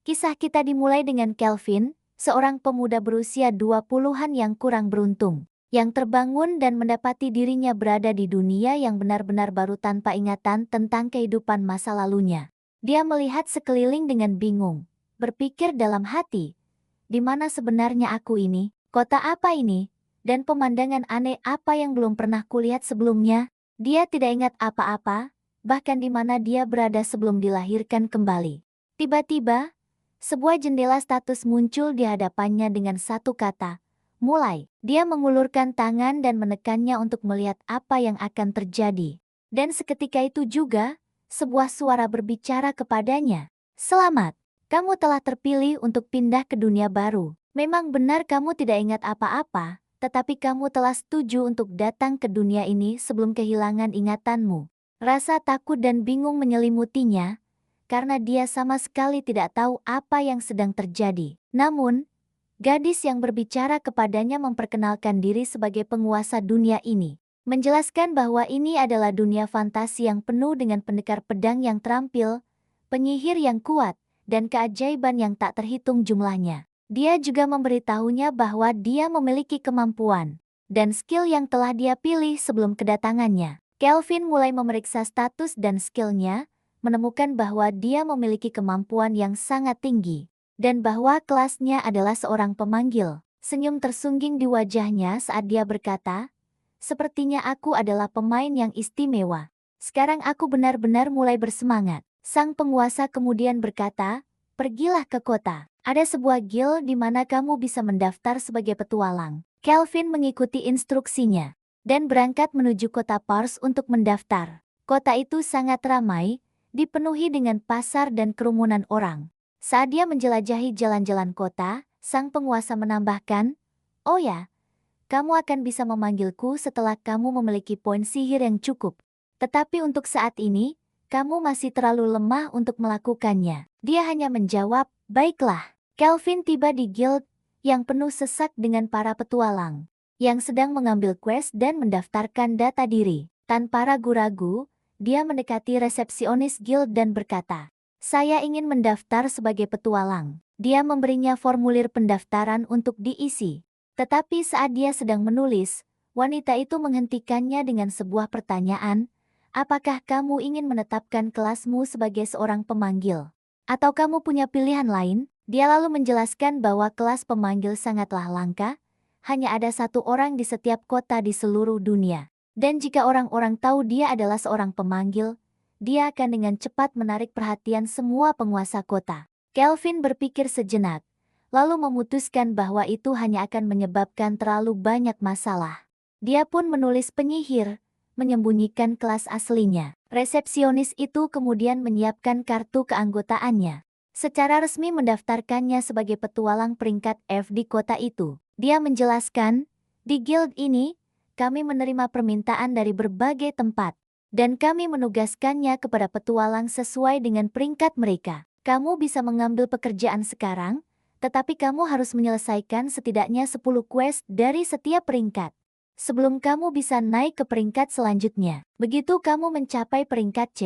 Kisah kita dimulai dengan Kelvin, seorang pemuda berusia 20-an yang kurang beruntung, yang terbangun dan mendapati dirinya berada di dunia yang benar-benar baru tanpa ingatan tentang kehidupan masa lalunya. Dia melihat sekeliling dengan bingung, berpikir dalam hati, di mana sebenarnya aku ini, kota apa ini, dan pemandangan aneh apa yang belum pernah kulihat sebelumnya. Dia tidak ingat apa-apa, bahkan di mana dia berada sebelum dilahirkan kembali. Tiba-tiba, sebuah jendela status muncul di hadapannya dengan satu kata, mulai. Dia mengulurkan tangan dan menekannya untuk melihat apa yang akan terjadi. Dan seketika itu juga, sebuah suara berbicara kepadanya. Selamat, kamu telah terpilih untuk pindah ke dunia baru. Memang benar kamu tidak ingat apa-apa, tetapi kamu telah setuju untuk datang ke dunia ini sebelum kehilangan ingatanmu. Rasa takut dan bingung menyelimutinya, karena dia sama sekali tidak tahu apa yang sedang terjadi. Namun, gadis yang berbicara kepadanya memperkenalkan diri sebagai penguasa dunia ini, menjelaskan bahwa ini adalah dunia fantasi yang penuh dengan pendekar pedang yang terampil, penyihir yang kuat, dan keajaiban yang tak terhitung jumlahnya. Dia juga memberitahunya bahwa dia memiliki kemampuan dan skill yang telah dia pilih sebelum kedatangannya. Kelvin mulai memeriksa status dan skillnya, menemukan bahwa dia memiliki kemampuan yang sangat tinggi, dan bahwa kelasnya adalah seorang pemanggil. Senyum tersungging di wajahnya saat dia berkata, "Sepertinya aku adalah pemain yang istimewa. Sekarang aku benar-benar mulai bersemangat." Sang penguasa kemudian berkata, "Pergilah ke kota. Ada sebuah guild di mana kamu bisa mendaftar sebagai petualang." Kelvin mengikuti instruksinya dan berangkat menuju kota Pars untuk mendaftar. Kota itu sangat ramai, dipenuhi dengan pasar dan kerumunan orang. Saat dia menjelajahi jalan-jalan kota, sang penguasa menambahkan, "Oh ya, kamu akan bisa memanggilku setelah kamu memiliki poin sihir yang cukup. Tetapi untuk saat ini, kamu masih terlalu lemah untuk melakukannya." Dia hanya menjawab, "Baiklah." Kelvin tiba di guild yang penuh sesak dengan para petualang yang sedang mengambil quest dan mendaftarkan data diri. Tanpa ragu-ragu, dia mendekati resepsionis guild dan berkata, "Saya ingin mendaftar sebagai petualang." Dia memberinya formulir pendaftaran untuk diisi. Tetapi saat dia sedang menulis, wanita itu menghentikannya dengan sebuah pertanyaan, "Apakah kamu ingin menetapkan kelasmu sebagai seorang pemanggil? Atau kamu punya pilihan lain?" Dia lalu menjelaskan bahwa kelas pemanggil sangatlah langka, hanya ada satu orang di setiap kota di seluruh dunia. Dan jika orang-orang tahu dia adalah seorang pemanggil, dia akan dengan cepat menarik perhatian semua penguasa kota. Kelvin berpikir sejenak, lalu memutuskan bahwa itu hanya akan menyebabkan terlalu banyak masalah. Dia pun menulis penyihir, menyembunyikan kelas aslinya. Resepsionis itu kemudian menyiapkan kartu keanggotaannya. Secara resmi mendaftarkannya sebagai petualang peringkat F di kota itu. Dia menjelaskan, "Di guild ini, kami menerima permintaan dari berbagai tempat, dan kami menugaskannya kepada petualang sesuai dengan peringkat mereka. Kamu bisa mengambil pekerjaan sekarang, tetapi kamu harus menyelesaikan setidaknya 10 quest dari setiap peringkat sebelum kamu bisa naik ke peringkat selanjutnya. Begitu kamu mencapai peringkat C,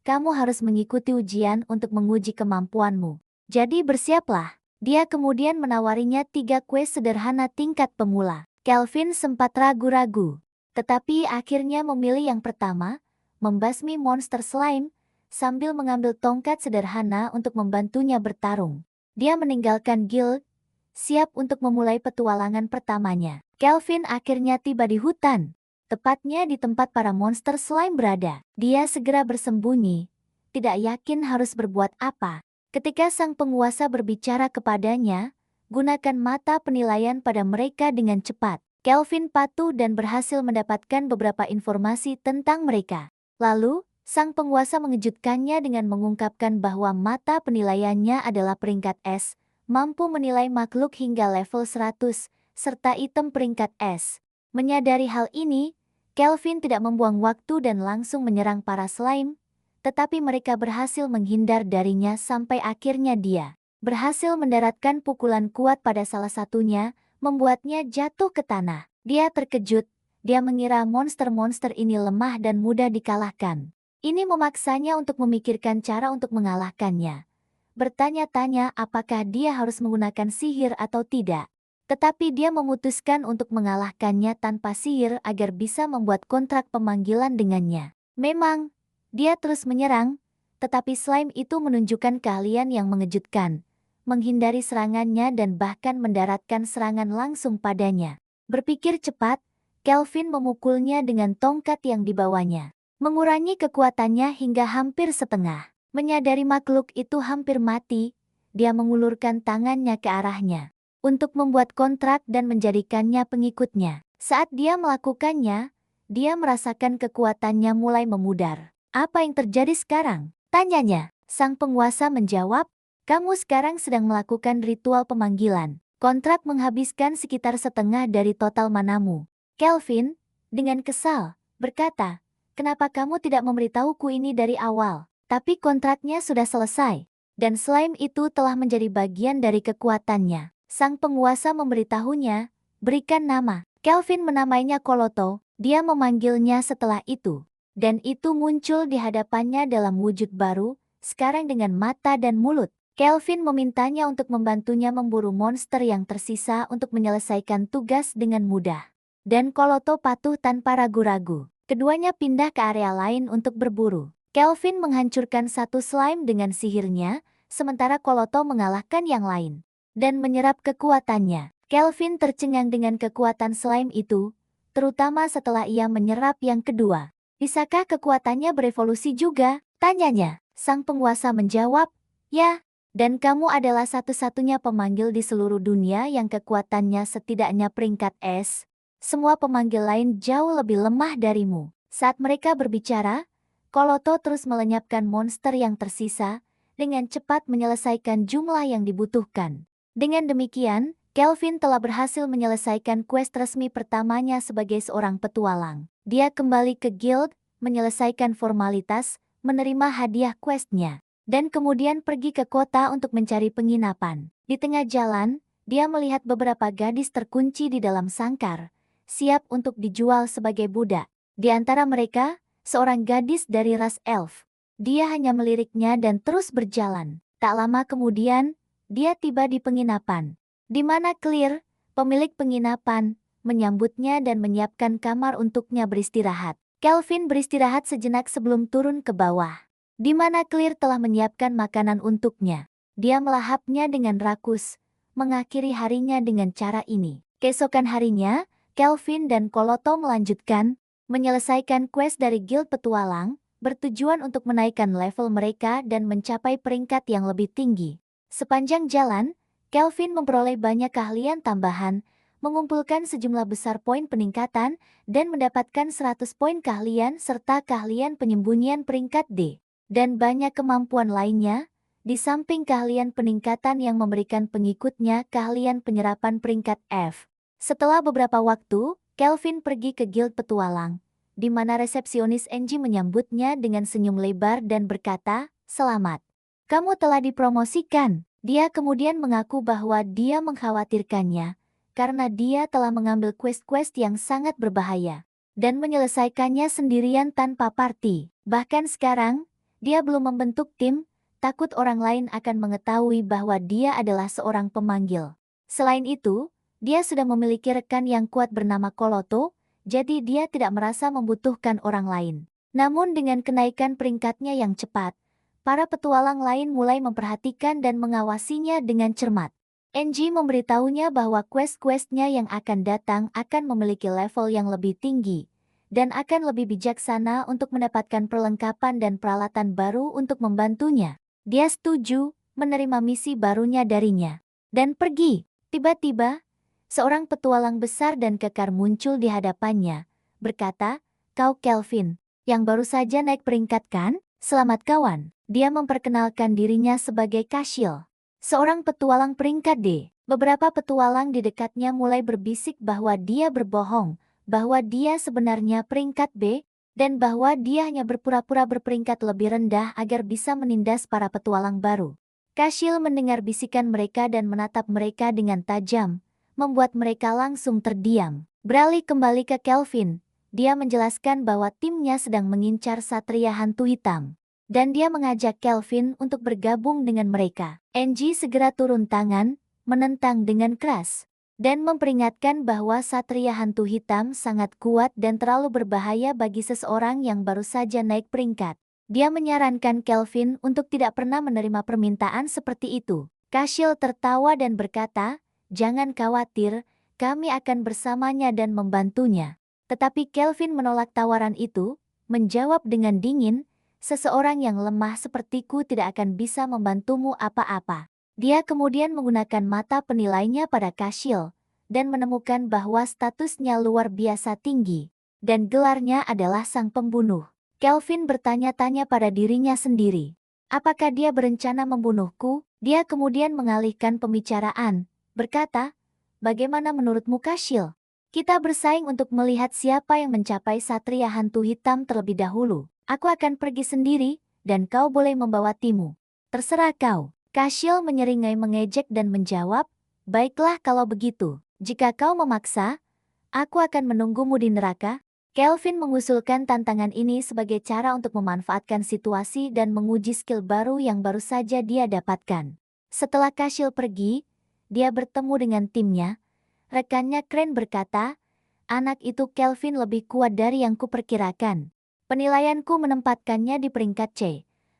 kamu harus mengikuti ujian untuk menguji kemampuanmu. Jadi bersiaplah." Dia kemudian menawarinya 3 quest sederhana tingkat pemula. Kelvin sempat ragu-ragu, tetapi akhirnya memilih yang pertama, membasmi monster slime, sambil mengambil tongkat sederhana untuk membantunya bertarung. Dia meninggalkan guild, siap untuk memulai petualangan pertamanya. Kelvin akhirnya tiba di hutan, tepatnya di tempat para monster slime berada. Dia segera bersembunyi, tidak yakin harus berbuat apa. Ketika sang penguasa berbicara kepadanya, gunakan mata penilaian pada mereka dengan cepat. Kelvin patuh dan berhasil mendapatkan beberapa informasi tentang mereka. Lalu, sang penguasa mengejutkannya dengan mengungkapkan bahwa mata penilaiannya adalah peringkat S, mampu menilai makhluk hingga level 100, serta item peringkat S. Menyadari hal ini, Kelvin tidak membuang waktu dan langsung menyerang para slime, tetapi mereka berhasil menghindar darinya sampai akhirnya dia berhasil mendaratkan pukulan kuat pada salah satunya, membuatnya jatuh ke tanah. Dia terkejut, dia mengira monster-monster ini lemah dan mudah dikalahkan. Ini memaksanya untuk memikirkan cara untuk mengalahkannya. bertanya-tanya apakah dia harus menggunakan sihir atau tidak. Tetapi dia memutuskan untuk mengalahkannya tanpa sihir agar bisa membuat kontrak pemanggilan dengannya. Memang, dia terus menyerang, tetapi slime itu menunjukkan keahlian yang mengejutkan, menghindari serangannya dan bahkan mendaratkan serangan langsung padanya. Berpikir cepat, Kelvin memukulnya dengan tongkat yang dibawanya, mengurangi kekuatannya hingga hampir setengah. Menyadari makhluk itu hampir mati, dia mengulurkan tangannya ke arahnya untuk membuat kontrak dan menjadikannya pengikutnya. Saat dia melakukannya, dia merasakan kekuatannya mulai memudar. Apa yang terjadi sekarang? Tanyanya. Sang penguasa menjawab, kamu sekarang sedang melakukan ritual pemanggilan. Kontrak menghabiskan sekitar setengah dari total manamu. Kelvin, dengan kesal, berkata, kenapa kamu tidak memberitahuku ini dari awal? Tapi kontraknya sudah selesai, dan slime itu telah menjadi bagian dari kekuatannya. Sang penguasa memberitahunya, berikan nama. Kelvin menamainya Koloto, dia memanggilnya setelah itu. Dan itu muncul di hadapannya dalam wujud baru, sekarang dengan mata dan mulut. Kelvin memintanya untuk membantunya memburu monster yang tersisa untuk menyelesaikan tugas dengan mudah. Dan Koloto patuh tanpa ragu-ragu. Keduanya pindah ke area lain untuk berburu. Kelvin menghancurkan satu slime dengan sihirnya, sementara Koloto mengalahkan yang lain dan menyerap kekuatannya. Kelvin tercengang dengan kekuatan slime itu, terutama setelah ia menyerap yang kedua. Bisakah kekuatannya berevolusi juga? Tanyanya. Sang penguasa menjawab, ya, dan kamu adalah satu-satunya pemanggil di seluruh dunia yang kekuatannya setidaknya peringkat S. Semua pemanggil lain jauh lebih lemah darimu. Saat mereka berbicara, Koloto terus melenyapkan monster yang tersisa, dengan cepat menyelesaikan jumlah yang dibutuhkan. Dengan demikian, Kelvin telah berhasil menyelesaikan quest resmi pertamanya sebagai seorang petualang. Dia kembali ke guild, menyelesaikan formalitas, menerima hadiah questnya, dan kemudian pergi ke kota untuk mencari penginapan. Di tengah jalan, dia melihat beberapa gadis terkunci di dalam sangkar, siap untuk dijual sebagai budak. Di antara mereka, seorang gadis dari ras elf. Dia hanya meliriknya dan terus berjalan. Tak lama kemudian, dia tiba di penginapan, di mana Clear, pemilik penginapan, menyambutnya dan menyiapkan kamar untuknya beristirahat. Kelvin beristirahat sejenak sebelum turun ke bawah, di mana Clear telah menyiapkan makanan untuknya. Dia melahapnya dengan rakus, mengakhiri harinya dengan cara ini. Keesokan harinya, Kelvin dan Koloto melanjutkan menyelesaikan quest dari Guild Petualang, bertujuan untuk menaikkan level mereka dan mencapai peringkat yang lebih tinggi. Sepanjang jalan, Kelvin memperoleh banyak keahlian tambahan, mengumpulkan sejumlah besar poin peningkatan, dan mendapatkan 100 poin keahlian serta keahlian penyembunyian peringkat D. Dan banyak kemampuan lainnya, di samping keahlian peningkatan yang memberikan pengikutnya keahlian penyerapan peringkat F. Setelah beberapa waktu, Kelvin pergi ke Guild Petualang, di mana resepsionis Angie menyambutnya dengan senyum lebar dan berkata, "Selamat. Kamu telah dipromosikan." Dia kemudian mengaku bahwa dia mengkhawatirkannya, karena dia telah mengambil quest-quest yang sangat berbahaya, dan menyelesaikannya sendirian tanpa party. Bahkan sekarang, dia belum membentuk tim, takut orang lain akan mengetahui bahwa dia adalah seorang pemanggil. Selain itu, dia sudah memiliki rekan yang kuat bernama Koloto, jadi dia tidak merasa membutuhkan orang lain. Namun dengan kenaikan peringkatnya yang cepat, para petualang lain mulai memperhatikan dan mengawasinya dengan cermat. Angie memberitahunya bahwa quest-questnya yang akan datang akan memiliki level yang lebih tinggi, dan akan lebih bijaksana untuk mendapatkan perlengkapan dan peralatan baru untuk membantunya. Dia setuju menerima misi barunya darinya, dan pergi. Tiba-tiba, seorang petualang besar dan kekar muncul di hadapannya, berkata, "Kau Kelvin, yang baru saja naik peringkat kan? Selamat kawan." Dia memperkenalkan dirinya sebagai Kashil, seorang petualang peringkat D. Beberapa petualang di dekatnya mulai berbisik bahwa dia berbohong, bahwa dia sebenarnya peringkat B, dan bahwa dia hanya berpura-pura berperingkat lebih rendah agar bisa menindas para petualang baru. Kashil mendengar bisikan mereka dan menatap mereka dengan tajam, membuat mereka langsung terdiam. Beralih kembali ke Kelvin, dia menjelaskan bahwa timnya sedang mengincar Satria Hantu Hitam. dan dia mengajak Kelvin untuk bergabung dengan mereka. Angie segera turun tangan, menentang dengan keras, dan memperingatkan bahwa Satria Hantu Hitam sangat kuat dan terlalu berbahaya bagi seseorang yang baru saja naik peringkat. Dia menyarankan Kelvin untuk tidak pernah menerima permintaan seperti itu. Castiel tertawa dan berkata, "Jangan khawatir, kami akan bersamanya dan membantunya." Tetapi Kelvin menolak tawaran itu, menjawab dengan dingin, "Seseorang yang lemah sepertiku tidak akan bisa membantumu apa-apa." Dia kemudian menggunakan mata penilainya pada Castiel, dan menemukan bahwa statusnya luar biasa tinggi, dan gelarnya adalah Sang Pembunuh. Kelvin bertanya-tanya pada dirinya sendiri, apakah dia berencana membunuhku? Dia kemudian mengalihkan pembicaraan, berkata, "Bagaimana menurutmu Castiel? Kita bersaing untuk melihat siapa yang mencapai Satria Hantu Hitam terlebih dahulu. Aku akan pergi sendiri, dan kau boleh membawa timmu. Terserah kau." Castiel menyeringai mengejek dan menjawab, "Baiklah kalau begitu. Jika kau memaksa, aku akan menunggumu di neraka." Kelvin mengusulkan tantangan ini sebagai cara untuk memanfaatkan situasi dan menguji skill baru yang baru saja dia dapatkan. Setelah Castiel pergi, dia bertemu dengan timnya. Rekannya Crane berkata, "Anak itu Kelvin lebih kuat dari yang kuperkirakan. Penilaianku menempatkannya di peringkat C.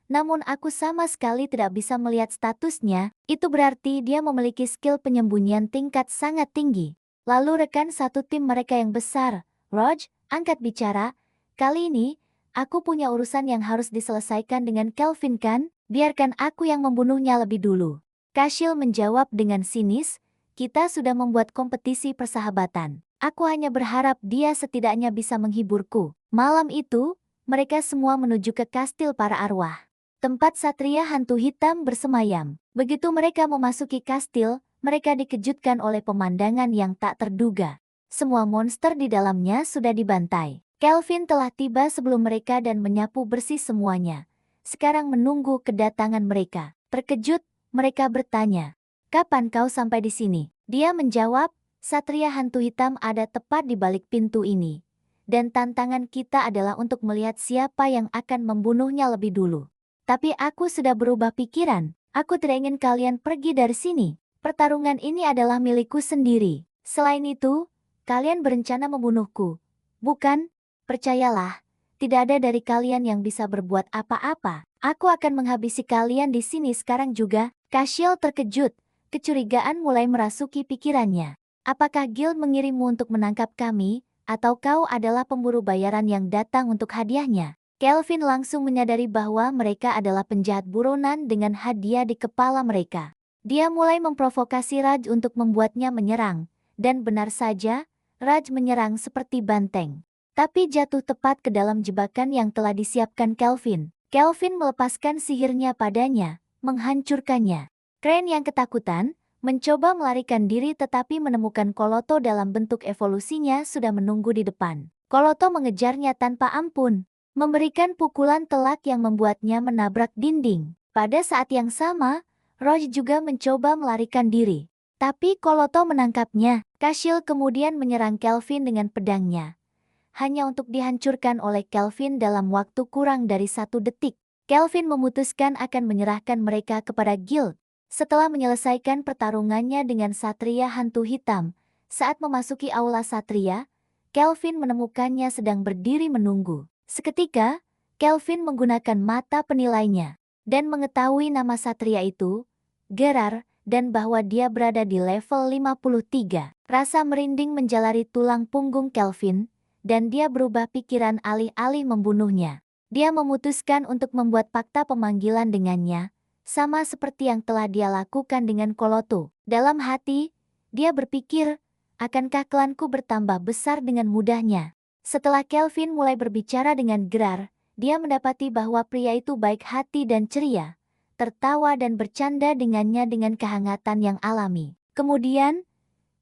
Namun aku sama sekali tidak bisa melihat statusnya, itu berarti dia memiliki skill penyembunyian tingkat sangat tinggi." Lalu rekan satu tim mereka yang besar, Rog, angkat bicara, "Kali ini, aku punya urusan yang harus diselesaikan dengan Kelvin kan? Biarkan aku yang membunuhnya lebih dulu." Castiel menjawab dengan sinis, "Kita sudah membuat kompetisi persahabatan. Aku hanya berharap dia setidaknya bisa menghiburku." Malam itu, mereka semua menuju ke kastil para arwah, tempat Satria Hantu Hitam bersemayam. Begitu mereka memasuki kastil, mereka dikejutkan oleh pemandangan yang tak terduga. Semua monster di dalamnya sudah dibantai. Kelvin telah tiba sebelum mereka dan menyapu bersih semuanya. Sekarang menunggu kedatangan mereka. Terkejut, mereka bertanya, "Kapan kau sampai di sini?" Dia menjawab, "Satria Hantu Hitam ada tepat di balik pintu ini. Dan tantangan kita adalah untuk melihat siapa yang akan membunuhnya lebih dulu. Tapi aku sudah berubah pikiran. Aku tidak ingin kalian pergi dari sini. Pertarungan ini adalah milikku sendiri. Selain itu, kalian berencana membunuhku, bukan? Percayalah, tidak ada dari kalian yang bisa berbuat apa-apa. Aku akan menghabisi kalian di sini sekarang juga." Castiel terkejut, kecurigaan mulai merasuki pikirannya. "Apakah Guild mengirimmu untuk menangkap kami, atau kau adalah pemburu bayaran yang datang untuk hadiahnya?" Kelvin langsung menyadari bahwa mereka adalah penjahat buronan dengan hadiah di kepala mereka. Dia mulai memprovokasi Raj untuk membuatnya menyerang. Dan benar saja, Raj menyerang seperti banteng. Tapi jatuh tepat ke dalam jebakan yang telah disiapkan Kelvin. Kelvin melepaskan sihirnya padanya, menghancurkannya. Crane yang ketakutan, mencoba melarikan diri tetapi menemukan Koloto dalam bentuk evolusinya sudah menunggu di depan. Koloto mengejarnya tanpa ampun, memberikan pukulan telak yang membuatnya menabrak dinding. Pada saat yang sama, Roy juga mencoba melarikan diri. Tapi Koloto menangkapnya. Castiel kemudian menyerang Kelvin dengan pedangnya, hanya untuk dihancurkan oleh Kelvin dalam waktu kurang dari 1 detik. Kelvin memutuskan akan menyerahkan mereka kepada Guild. Setelah menyelesaikan pertarungannya dengan Satria Hantu Hitam, saat memasuki aula Satria, Kelvin menemukannya sedang berdiri menunggu. Seketika, Kelvin menggunakan mata penilainya, dan mengetahui nama Satria itu, Gerard, dan bahwa dia berada di level 53. Rasa merinding menjalari tulang punggung Kelvin, dan dia berubah pikiran alih-alih membunuhnya. Dia memutuskan untuk membuat fakta pemanggilan dengannya, sama seperti yang telah dia lakukan dengan Koloto. Dalam hati, dia berpikir, akankah klanku bertambah besar dengan mudahnya? Setelah Kelvin mulai berbicara dengan Gerard, dia mendapati bahwa pria itu baik hati dan ceria, tertawa dan bercanda dengannya dengan kehangatan yang alami. Kemudian,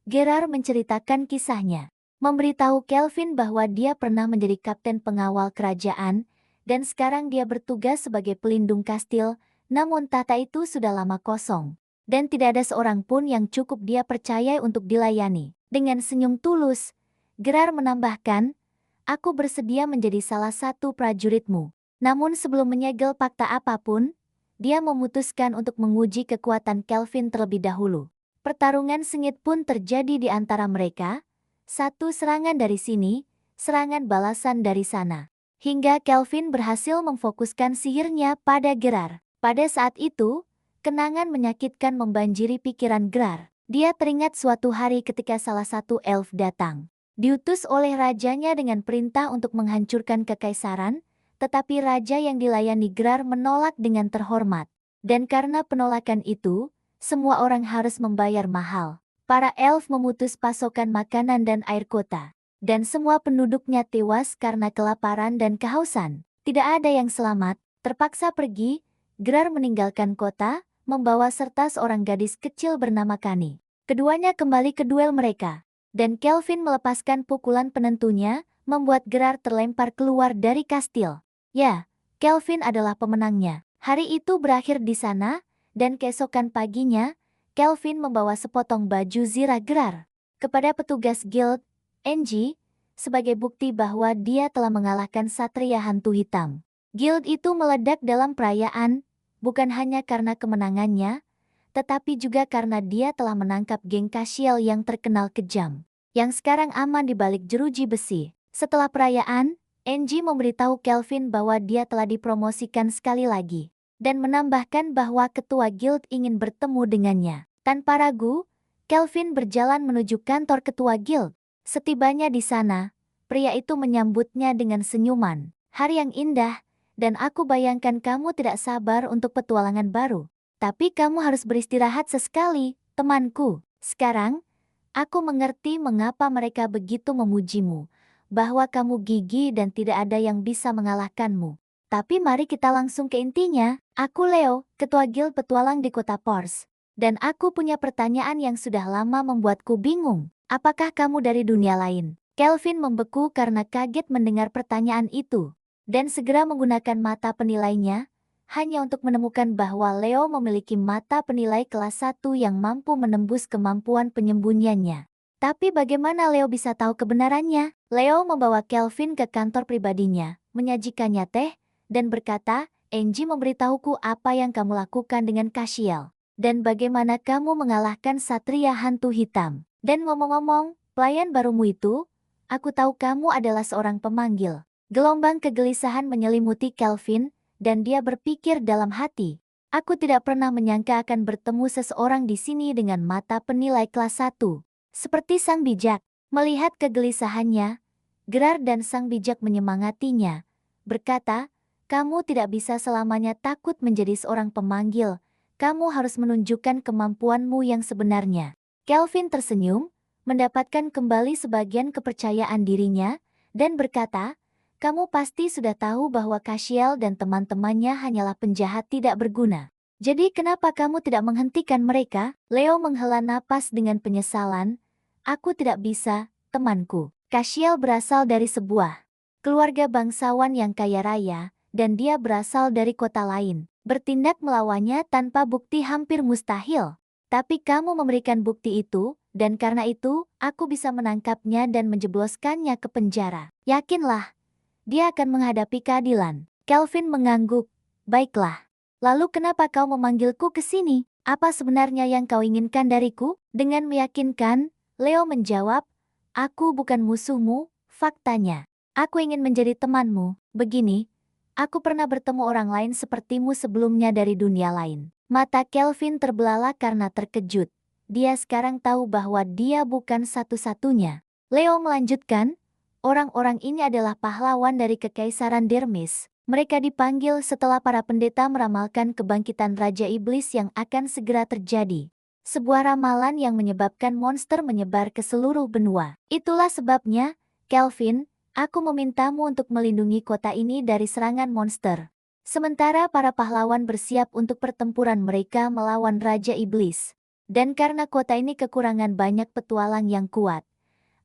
Gerard menceritakan kisahnya, memberitahu Kelvin bahwa dia pernah menjadi kapten pengawal kerajaan, dan sekarang dia bertugas sebagai pelindung kastil, namun tahta itu sudah lama kosong, dan tidak ada seorang pun yang cukup dia percayai untuk dilayani. Dengan senyum tulus, Gerard menambahkan, "Aku bersedia menjadi salah satu prajuritmu. Namun sebelum menyegel fakta apapun, dia memutuskan untuk menguji kekuatan Kelvin terlebih dahulu. Pertarungan sengit pun terjadi di antara mereka. Satu serangan dari sini, serangan balasan dari sana. Hingga Kelvin berhasil memfokuskan sihirnya pada Gerard. Pada saat itu, kenangan menyakitkan membanjiri pikiran Gerard. Dia teringat suatu hari ketika salah satu elf datang. Diutus oleh rajanya dengan perintah untuk menghancurkan kekaisaran, tetapi raja yang dilayani Gerard menolak dengan terhormat. Dan karena penolakan itu, semua orang harus membayar mahal. Para elf memutus pasokan makanan dan air kota. Dan semua penduduknya tewas karena kelaparan dan kehausan. Tidak ada yang selamat, terpaksa pergi. Gerard meninggalkan kota, membawa serta seorang gadis kecil bernama Kani. Keduanya kembali ke duel mereka. Dan Kelvin melepaskan pukulan penentunya, membuat Gerard terlempar keluar dari kastil. Ya, Kelvin adalah pemenangnya. Hari itu berakhir di sana, dan keesokan paginya, Kelvin membawa sepotong baju zirah Gerard kepada petugas guild, NG, sebagai bukti bahwa dia telah mengalahkan Satria Hantu Hitam. Guild itu meledak dalam perayaan, bukan hanya karena kemenangannya, tetapi juga karena dia telah menangkap geng Kashiel yang terkenal kejam, yang sekarang aman di balik jeruji besi. Setelah perayaan, NG memberitahu Kelvin bahwa dia telah dipromosikan sekali lagi, dan menambahkan bahwa ketua guild ingin bertemu dengannya. Tanpa ragu, Kelvin berjalan menuju kantor ketua guild. Setibanya di sana, pria itu menyambutnya dengan senyuman. Hari yang indah, dan aku bayangkan kamu tidak sabar untuk petualangan baru. Tapi kamu harus beristirahat sesekali, temanku. Sekarang, aku mengerti mengapa mereka begitu memujimu, bahwa kamu gigih dan tidak ada yang bisa mengalahkanmu. Tapi mari kita langsung ke intinya. Aku Leo, ketua guild petualang di kota Pors. Dan aku punya pertanyaan yang sudah lama membuatku bingung. Apakah kamu dari dunia lain? Kelvin membeku karena kaget mendengar pertanyaan itu. Dan segera menggunakan mata penilainya, hanya untuk menemukan bahwa Leo memiliki mata penilai kelas 1 yang mampu menembus kemampuan penyembunyiannya. Tapi bagaimana Leo bisa tahu kebenarannya? Leo membawa Kelvin ke kantor pribadinya, menyajikannya teh, dan berkata, NG memberitahuku apa yang kamu lakukan dengan Kashiel, dan bagaimana kamu mengalahkan Satria Hantu Hitam. Dan ngomong-ngomong, pelayan barumu itu, aku tahu kamu adalah seorang pemanggil. Gelombang kegelisahan menyelimuti Kelvin, dan dia berpikir dalam hati, aku tidak pernah menyangka akan bertemu seseorang di sini dengan mata penilai kelas 1. Seperti sang bijak, melihat kegelisahannya, Gerard dan sang bijak menyemangatinya, berkata, kamu tidak bisa selamanya takut menjadi seorang pemanggil, kamu harus menunjukkan kemampuanmu yang sebenarnya. Kelvin tersenyum, mendapatkan kembali sebagian kepercayaan dirinya, dan berkata, kamu pasti sudah tahu bahwa Kashiel dan teman-temannya hanyalah penjahat tidak berguna. Jadi kenapa kamu tidak menghentikan mereka? Leo menghela napas dengan penyesalan. Aku tidak bisa, temanku. Kashiel berasal dari sebuah keluarga bangsawan yang kaya raya, dan dia berasal dari kota lain. Bertindak melawannya tanpa bukti hampir mustahil. Tapi kamu memberikan bukti itu, dan karena itu, aku bisa menangkapnya dan menjebloskannya ke penjara. Yakinlah, dia akan menghadapi keadilan. Kelvin mengangguk. Baiklah. Lalu kenapa kau memanggilku ke sini? Apa sebenarnya yang kau inginkan dariku? Dengan meyakinkan, Leo menjawab, aku bukan musuhmu, faktanya. Aku ingin menjadi temanmu. Begini, aku pernah bertemu orang lain sepertimu sebelumnya dari dunia lain. Mata Kelvin terbelalak karena terkejut. Dia sekarang tahu bahwa dia bukan satu-satunya. Leo melanjutkan, orang-orang ini adalah pahlawan dari Kekaisaran Dermis. Mereka dipanggil setelah para pendeta meramalkan kebangkitan Raja Iblis yang akan segera terjadi. Sebuah ramalan yang menyebabkan monster menyebar ke seluruh benua. Itulah sebabnya, Kelvin, aku memintamu untuk melindungi kota ini dari serangan monster. Sementara para pahlawan bersiap untuk pertempuran mereka melawan Raja Iblis. Dan karena kota ini kekurangan banyak petualang yang kuat,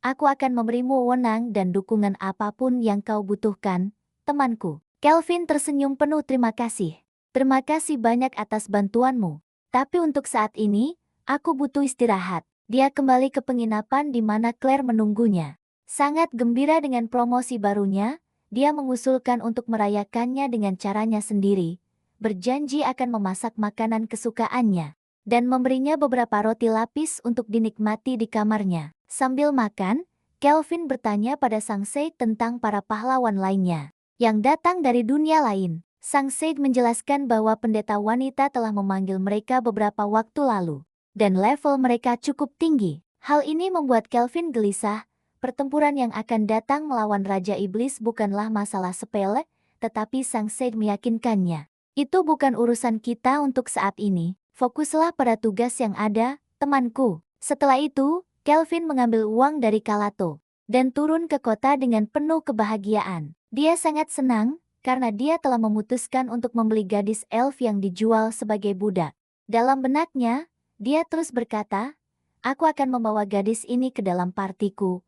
aku akan memberimu wewenang dan dukungan apapun yang kau butuhkan, temanku. Kelvin tersenyum penuh terima kasih. Terima kasih banyak atas bantuanmu. Tapi untuk saat ini, aku butuh istirahat. Dia kembali ke penginapan di mana Claire menunggunya. Sangat gembira dengan promosi barunya, dia mengusulkan untuk merayakannya dengan caranya sendiri, berjanji akan memasak makanan kesukaannya, dan memberinya beberapa roti lapis untuk dinikmati di kamarnya. Sambil makan, Kelvin bertanya pada Sang Sage tentang para pahlawan lainnya yang datang dari dunia lain. Sang Sage menjelaskan bahwa pendeta wanita telah memanggil mereka beberapa waktu lalu, dan level mereka cukup tinggi. Hal ini membuat Kelvin gelisah. Pertempuran yang akan datang melawan Raja Iblis bukanlah masalah sepele, tetapi Sang Sage meyakinkannya. Itu bukan urusan kita untuk saat ini, fokuslah pada tugas yang ada, temanku. Setelah itu, Kelvin mengambil uang dari Kalato dan turun ke kota dengan penuh kebahagiaan. Dia sangat senang karena dia telah memutuskan untuk membeli gadis elf yang dijual sebagai budak. Dalam benaknya, dia terus berkata, "Aku akan membawa gadis ini ke dalam partiku.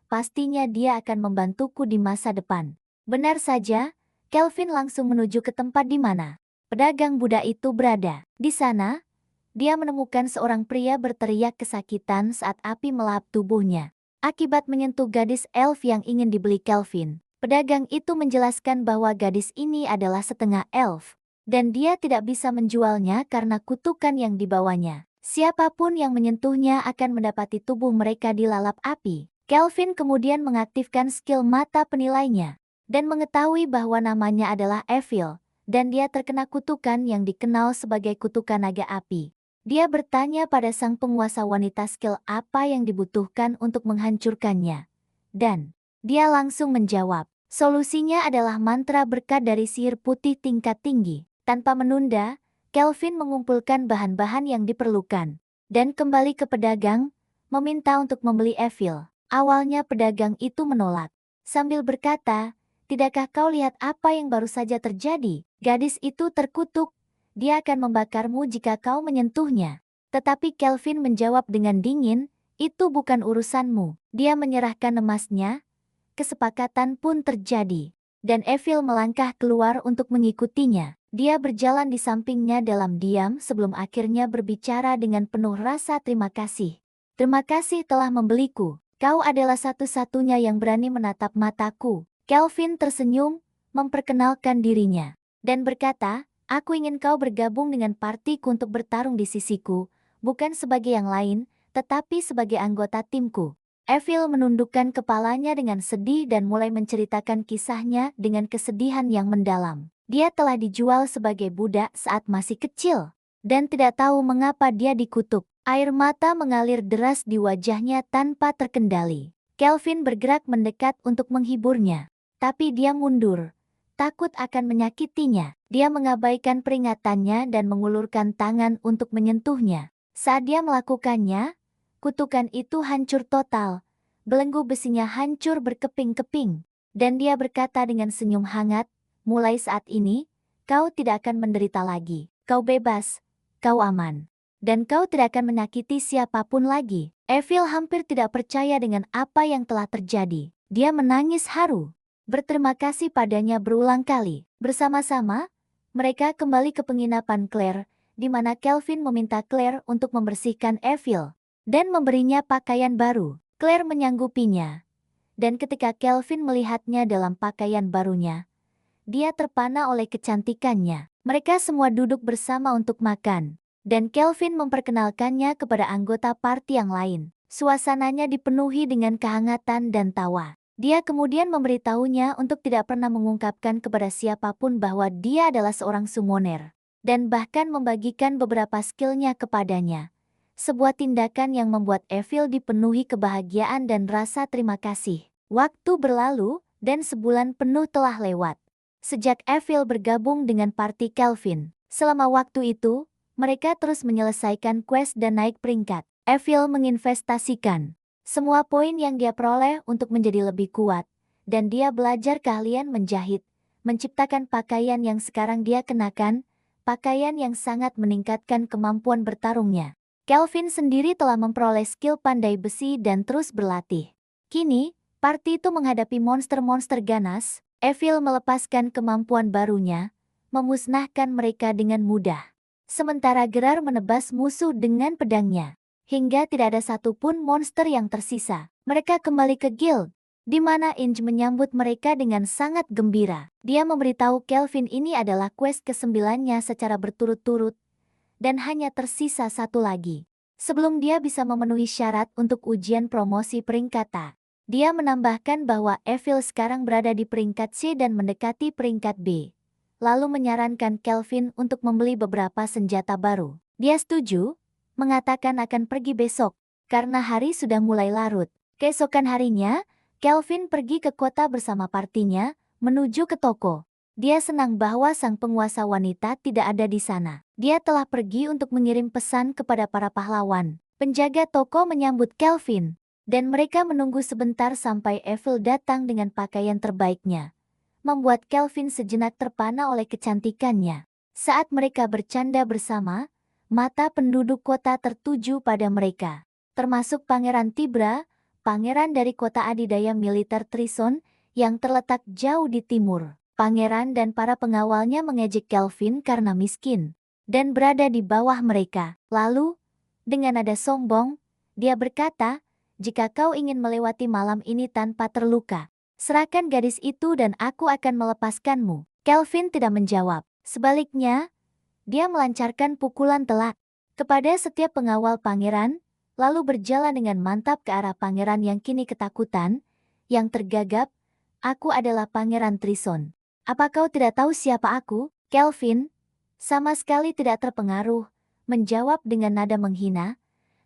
Pastinya dia akan membantuku di masa depan." Benar saja, Kelvin langsung menuju ke tempat di mana pedagang budak itu berada. Di sana, dia menemukan seorang pria berteriak kesakitan saat api melahap tubuhnya akibat menyentuh gadis elf yang ingin dibeli Kelvin. Pedagang itu menjelaskan bahwa gadis ini adalah setengah elf, dan dia tidak bisa menjualnya karena kutukan yang dibawanya. Siapapun yang menyentuhnya akan mendapati tubuh mereka dilalap api. Kelvin kemudian mengaktifkan skill mata penilainya, dan mengetahui bahwa namanya adalah Evil, dan dia terkena kutukan yang dikenal sebagai kutukan naga api. Dia bertanya pada sang penguasa wanita skill apa yang dibutuhkan untuk menghancurkannya. Dan dia langsung menjawab, solusinya adalah mantra berkat dari sihir putih tingkat tinggi. Tanpa menunda, Kelvin mengumpulkan bahan-bahan yang diperlukan, dan kembali ke pedagang, meminta untuk membeli Evil. Awalnya pedagang itu menolak, sambil berkata, "Tidakkah kau lihat apa yang baru saja terjadi? Gadis itu terkutuk. Dia akan membakarmu jika kau menyentuhnya." Tetapi Kelvin menjawab dengan dingin, "Itu bukan urusanmu." Dia menyerahkan emasnya. Kesepakatan pun terjadi, dan Evil melangkah keluar untuk mengikutinya. Dia berjalan di sampingnya dalam diam sebelum akhirnya berbicara dengan penuh rasa terima kasih. "Terima kasih telah membeliku. Kau adalah satu-satunya yang berani menatap mataku." Kelvin tersenyum, memperkenalkan dirinya, dan berkata, "Aku ingin kau bergabung dengan partiku untuk bertarung di sisiku, bukan sebagai yang lain, tetapi sebagai anggota timku." Evil menundukkan kepalanya dengan sedih dan mulai menceritakan kisahnya dengan kesedihan yang mendalam. Dia telah dijual sebagai budak saat masih kecil, dan tidak tahu mengapa dia dikutuk. Air mata mengalir deras di wajahnya tanpa terkendali. Kelvin bergerak mendekat untuk menghiburnya, tapi dia mundur, takut akan menyakitinya. Dia mengabaikan peringatannya dan mengulurkan tangan untuk menyentuhnya. Saat dia melakukannya, kutukan itu hancur total. Belenggu besinya hancur berkeping-keping, dan dia berkata dengan senyum hangat, "Mulai saat ini, kau tidak akan menderita lagi. Kau bebas, kau aman, dan kau tidak akan menyakiti siapapun lagi." Evil hampir tidak percaya dengan apa yang telah terjadi. Dia menangis haru, berterima kasih padanya berulang kali. Bersama-sama, mereka kembali ke penginapan Claire, di mana Kelvin meminta Claire untuk membersihkan Evil dan memberinya pakaian baru. Claire menyanggupinya, dan ketika Kelvin melihatnya dalam pakaian barunya, dia terpana oleh kecantikannya. Mereka semua duduk bersama untuk makan, dan Kelvin memperkenalkannya kepada anggota party yang lain. Suasananya dipenuhi dengan kehangatan dan tawa. Dia kemudian memberitahunya untuk tidak pernah mengungkapkan kepada siapapun bahwa dia adalah seorang summoner, dan bahkan membagikan beberapa skillnya kepadanya. Sebuah tindakan yang membuat Evil dipenuhi kebahagiaan dan rasa terima kasih. Waktu berlalu, dan sebulan penuh telah lewat sejak Evil bergabung dengan party Kelvin. Selama waktu itu, mereka terus menyelesaikan quest dan naik peringkat. Evil menginvestasikan semua poin yang dia peroleh untuk menjadi lebih kuat, dan dia belajar keahlian menjahit, menciptakan pakaian yang sekarang dia kenakan, pakaian yang sangat meningkatkan kemampuan bertarungnya. Kelvin sendiri telah memperoleh skill pandai besi dan terus berlatih. Kini, party itu menghadapi monster-monster ganas. Evil melepaskan kemampuan barunya, memusnahkan mereka dengan mudah. Sementara Gerar menebas musuh dengan pedangnya, hingga tidak ada satupun monster yang tersisa. Mereka kembali ke guild, di mana Inge menyambut mereka dengan sangat gembira. Dia memberitahu Kelvin ini adalah quest ke-9-nya secara berturut-turut, dan hanya tersisa satu lagi. Sebelum dia bisa memenuhi syarat untuk ujian promosi peringkat A. Dia menambahkan bahwa Evil sekarang berada di peringkat C dan mendekati peringkat B. Lalu menyarankan Kelvin untuk membeli beberapa senjata baru. Dia setuju, mengatakan akan pergi besok, karena hari sudah mulai larut. Keesokan harinya, Kelvin pergi ke kota bersama partinya, menuju ke toko. Dia senang bahwa sang penguasa wanita tidak ada di sana. Dia telah pergi untuk mengirim pesan kepada para pahlawan. Penjaga toko menyambut Kelvin, dan mereka menunggu sebentar sampai Evil datang dengan pakaian terbaiknya, membuat Kelvin sejenak terpana oleh kecantikannya. Saat mereka bercanda bersama, mata penduduk kota tertuju pada mereka, termasuk Pangeran Tibra, pangeran dari kota adidaya militer Trison, yang terletak jauh di timur. Pangeran dan para pengawalnya mengejek Kelvin karena miskin, dan berada di bawah mereka. Lalu, dengan nada sombong, dia berkata, "Jika kau ingin melewati malam ini tanpa terluka, serahkan gadis itu dan aku akan melepaskanmu." Kelvin tidak menjawab. Sebaliknya, dia melancarkan pukulan telak kepada setiap pengawal pangeran, lalu berjalan dengan mantap ke arah pangeran yang kini ketakutan, yang tergagap. "Aku adalah Pangeran Trison. Apa kau tidak tahu siapa aku?" Kelvin, sama sekali tidak terpengaruh, menjawab dengan nada menghina,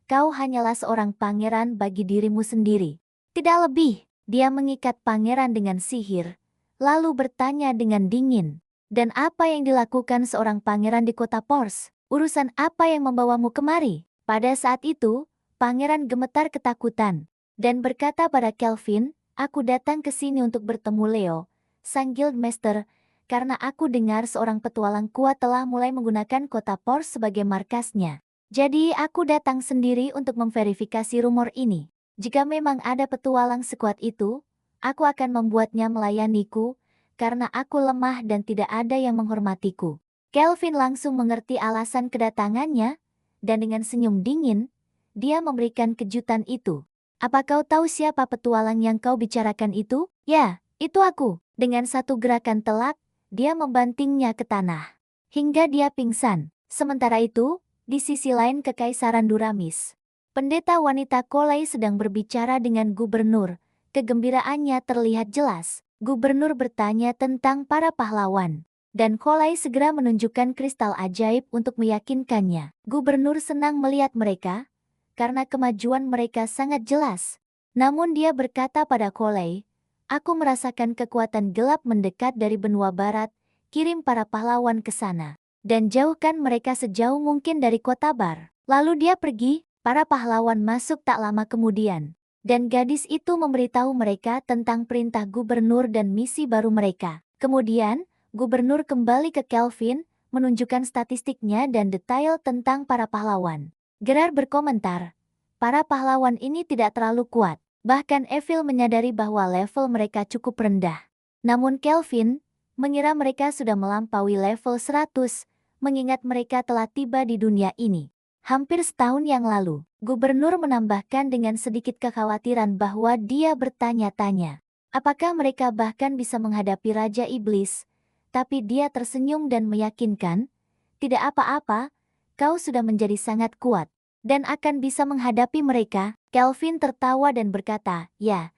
"Kau hanyalah seorang pangeran bagi dirimu sendiri. Tidak lebih." Dia mengikat pangeran dengan sihir, lalu bertanya dengan dingin, "Dan apa yang dilakukan seorang pangeran di kota Pors? Urusan apa yang membawamu kemari?" Pada saat itu, pangeran gemetar ketakutan, dan berkata pada Kelvin, "Aku datang ke sini untuk bertemu Leo, sang Guildmaster, karena aku dengar seorang petualang kuat telah mulai menggunakan kota Pors sebagai markasnya. Jadi aku datang sendiri untuk memverifikasi rumor ini. Jika memang ada petualang sekuat itu, aku akan membuatnya melayaniku, karena aku lemah dan tidak ada yang menghormatiku." Kelvin langsung mengerti alasan kedatangannya, dan dengan senyum dingin, dia memberikan kejutan itu. "Apa kau tahu siapa petualang yang kau bicarakan itu?" "Ya, itu aku." Dengan satu gerakan telak, dia membantingnya ke tanah, hingga dia pingsan. Sementara itu, di sisi lain Kekaisaran Duramis, pendeta wanita Kolai sedang berbicara dengan gubernur. Kegembiraannya terlihat jelas. Gubernur bertanya tentang para pahlawan, dan Kolai segera menunjukkan kristal ajaib untuk meyakinkannya. Gubernur senang melihat mereka, karena kemajuan mereka sangat jelas. Namun dia berkata pada Kolai, "Aku merasakan kekuatan gelap mendekat dari benua barat, kirim para pahlawan ke sana, dan jauhkan mereka sejauh mungkin dari kota Bar." Lalu dia pergi, para pahlawan masuk tak lama kemudian, dan gadis itu memberitahu mereka tentang perintah gubernur dan misi baru mereka. Kemudian, gubernur kembali ke Kelvin, menunjukkan statistiknya dan detail tentang para pahlawan. Gerard berkomentar, "Para pahlawan ini tidak terlalu kuat." Bahkan Evil menyadari bahwa level mereka cukup rendah. Namun Kelvin mengira mereka sudah melampaui level 100, mengingat mereka telah tiba di dunia ini hampir setahun yang lalu. Gubernur menambahkan dengan sedikit kekhawatiran bahwa dia bertanya-tanya, apakah mereka bahkan bisa menghadapi Raja Iblis, tapi dia tersenyum dan meyakinkan, "Tidak apa-apa, kau sudah menjadi sangat kuat dan akan bisa menghadapi mereka." Kelvin tertawa dan berkata, ya,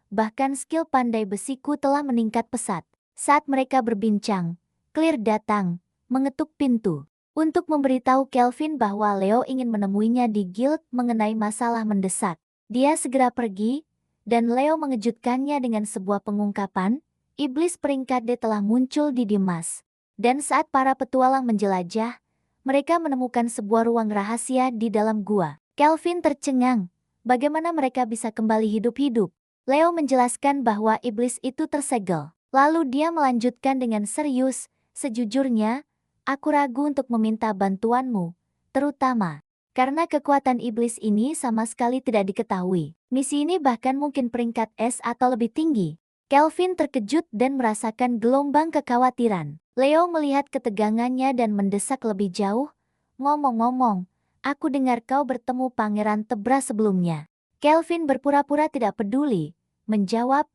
bahkan skill pandai besiku telah meningkat pesat." Saat mereka berbincang, Clear datang, mengetuk pintu, untuk memberitahu Kelvin bahwa Leo ingin menemuinya di guild mengenai masalah mendesak. Dia segera pergi, dan Leo mengejutkannya dengan sebuah pengungkapan, iblis peringkat D telah muncul di Dimas. Dan saat para petualang menjelajah, mereka menemukan sebuah ruang rahasia di dalam gua. Kelvin tercengang, bagaimana mereka bisa kembali hidup-hidup. Leo menjelaskan bahwa iblis itu tersegel. Lalu dia melanjutkan dengan serius, "Sejujurnya, aku ragu untuk meminta bantuanmu, terutama karena kekuatan iblis ini sama sekali tidak diketahui. Misi ini bahkan mungkin peringkat S atau lebih tinggi." Kelvin terkejut dan merasakan gelombang kekhawatiran. Leo melihat ketegangannya dan mendesak lebih jauh, "Ngomong-ngomong, aku dengar kau bertemu Pangeran Tebra sebelumnya." Kelvin berpura-pura tidak peduli, menjawab,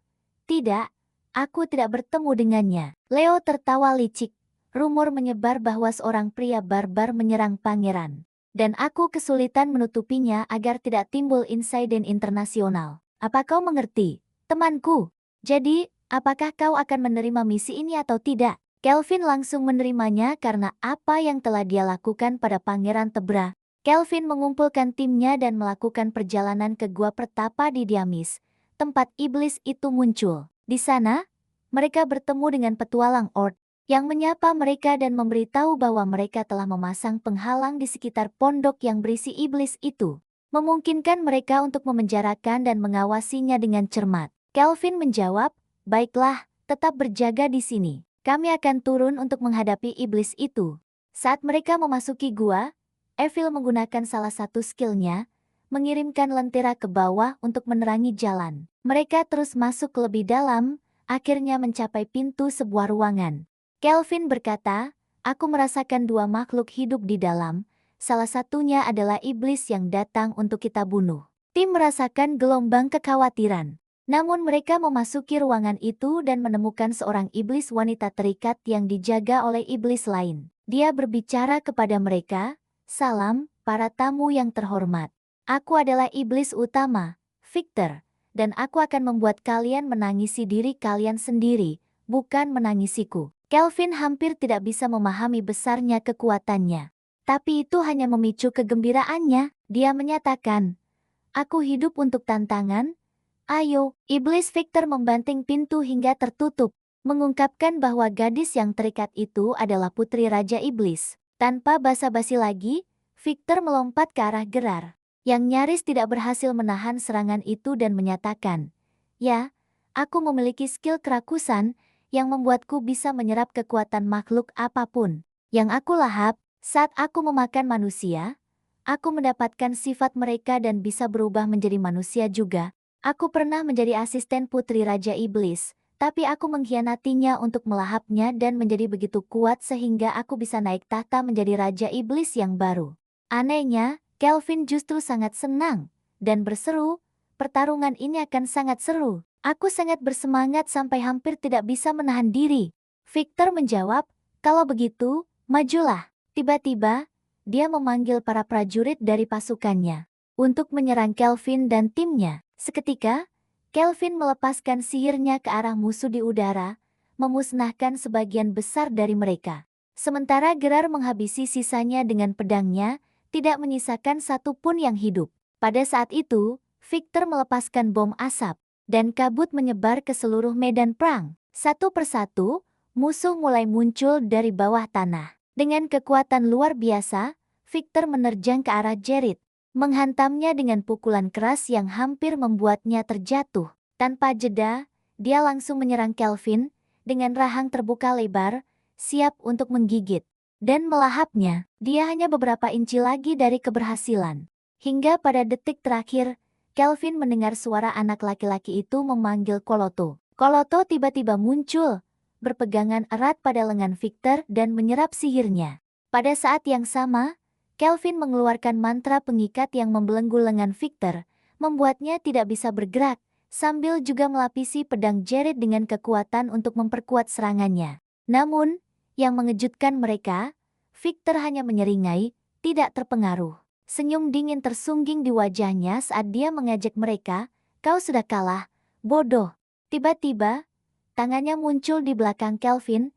"Tidak, aku tidak bertemu dengannya." Leo tertawa licik. Rumor menyebar bahwa seorang pria barbar menyerang pangeran. Dan aku kesulitan menutupinya agar tidak timbul insiden internasional. Apa kau mengerti, temanku? Jadi, apakah kau akan menerima misi ini atau tidak? Kelvin langsung menerimanya karena apa yang telah dia lakukan pada Pangeran Tebra. Kelvin mengumpulkan timnya dan melakukan perjalanan ke Gua Pertapa di Diamis, tempat iblis itu muncul. Di sana, mereka bertemu dengan petualang Ord yang menyapa mereka dan memberitahu bahwa mereka telah memasang penghalang di sekitar pondok yang berisi iblis itu, memungkinkan mereka untuk memenjarakan dan mengawasinya dengan cermat. Kelvin menjawab, "Baiklah, tetap berjaga di sini. Kami akan turun untuk menghadapi iblis itu." Saat mereka memasuki gua, Evil menggunakan salah satu skillnya, mengirimkan lentera ke bawah untuk menerangi jalan. Mereka terus masuk lebih dalam, akhirnya mencapai pintu sebuah ruangan. Kelvin berkata, "Aku merasakan dua makhluk hidup di dalam, salah satunya adalah iblis yang datang untuk kita bunuh." Tim merasakan gelombang kekhawatiran. Namun mereka memasuki ruangan itu dan menemukan seorang iblis wanita terikat yang dijaga oleh iblis lain. Dia berbicara kepada mereka, "Salam, para tamu yang terhormat. Aku adalah iblis utama, Victor, dan aku akan membuat kalian menangisi diri kalian sendiri, bukan menangisiku." Kelvin hampir tidak bisa memahami besarnya kekuatannya. Tapi itu hanya memicu kegembiraannya. Dia menyatakan, "Aku hidup untuk tantangan. Ayo." Iblis Victor membanting pintu hingga tertutup, mengungkapkan bahwa gadis yang terikat itu adalah putri Raja Iblis. Tanpa basa-basi lagi, Victor melompat ke arah Gerar, yang nyaris tidak berhasil menahan serangan itu dan menyatakan, "Ya, aku memiliki skill kerakusan yang membuatku bisa menyerap kekuatan makhluk apapun. Yang aku lahap, saat aku memakan manusia, aku mendapatkan sifat mereka dan bisa berubah menjadi manusia juga. Aku pernah menjadi asisten putri Raja Iblis, tapi aku mengkhianatinya untuk melahapnya dan menjadi begitu kuat sehingga aku bisa naik tahta menjadi Raja Iblis yang baru." Anehnya, Kelvin justru sangat senang dan berseru, "Pertarungan ini akan sangat seru. Aku sangat bersemangat sampai hampir tidak bisa menahan diri." Victor menjawab, "Kalau begitu, majulah." Tiba-tiba, dia memanggil para prajurit dari pasukannya untuk menyerang Kelvin dan timnya. Seketika, Kelvin melepaskan sihirnya ke arah musuh di udara, memusnahkan sebagian besar dari mereka. Sementara Gerar menghabisi sisanya dengan pedangnya, tidak menyisakan satu pun yang hidup. Pada saat itu, Victor melepaskan bom asap, dan kabut menyebar ke seluruh medan perang. Satu persatu, musuh mulai muncul dari bawah tanah. Dengan kekuatan luar biasa, Victor menerjang ke arah Jerrit, menghantamnya dengan pukulan keras yang hampir membuatnya terjatuh. Tanpa jeda, dia langsung menyerang Kelvin dengan rahang terbuka lebar, siap untuk menggigit dan melahapnya. Dia hanya beberapa inci lagi dari keberhasilan. Hingga pada detik terakhir, Kelvin mendengar suara anak laki-laki itu memanggil Koloto. Koloto tiba-tiba muncul, berpegangan erat pada lengan Victor dan menyerap sihirnya. Pada saat yang sama, Kelvin mengeluarkan mantra pengikat yang membelenggu lengan Victor, membuatnya tidak bisa bergerak, sambil juga melapisi pedang Jerrit dengan kekuatan untuk memperkuat serangannya. Namun, yang mengejutkan mereka, Victor hanya menyeringai, tidak terpengaruh. Senyum dingin tersungging di wajahnya saat dia mengajak mereka, "Kau sudah kalah, bodoh." Tiba-tiba, tangannya muncul di belakang Kelvin,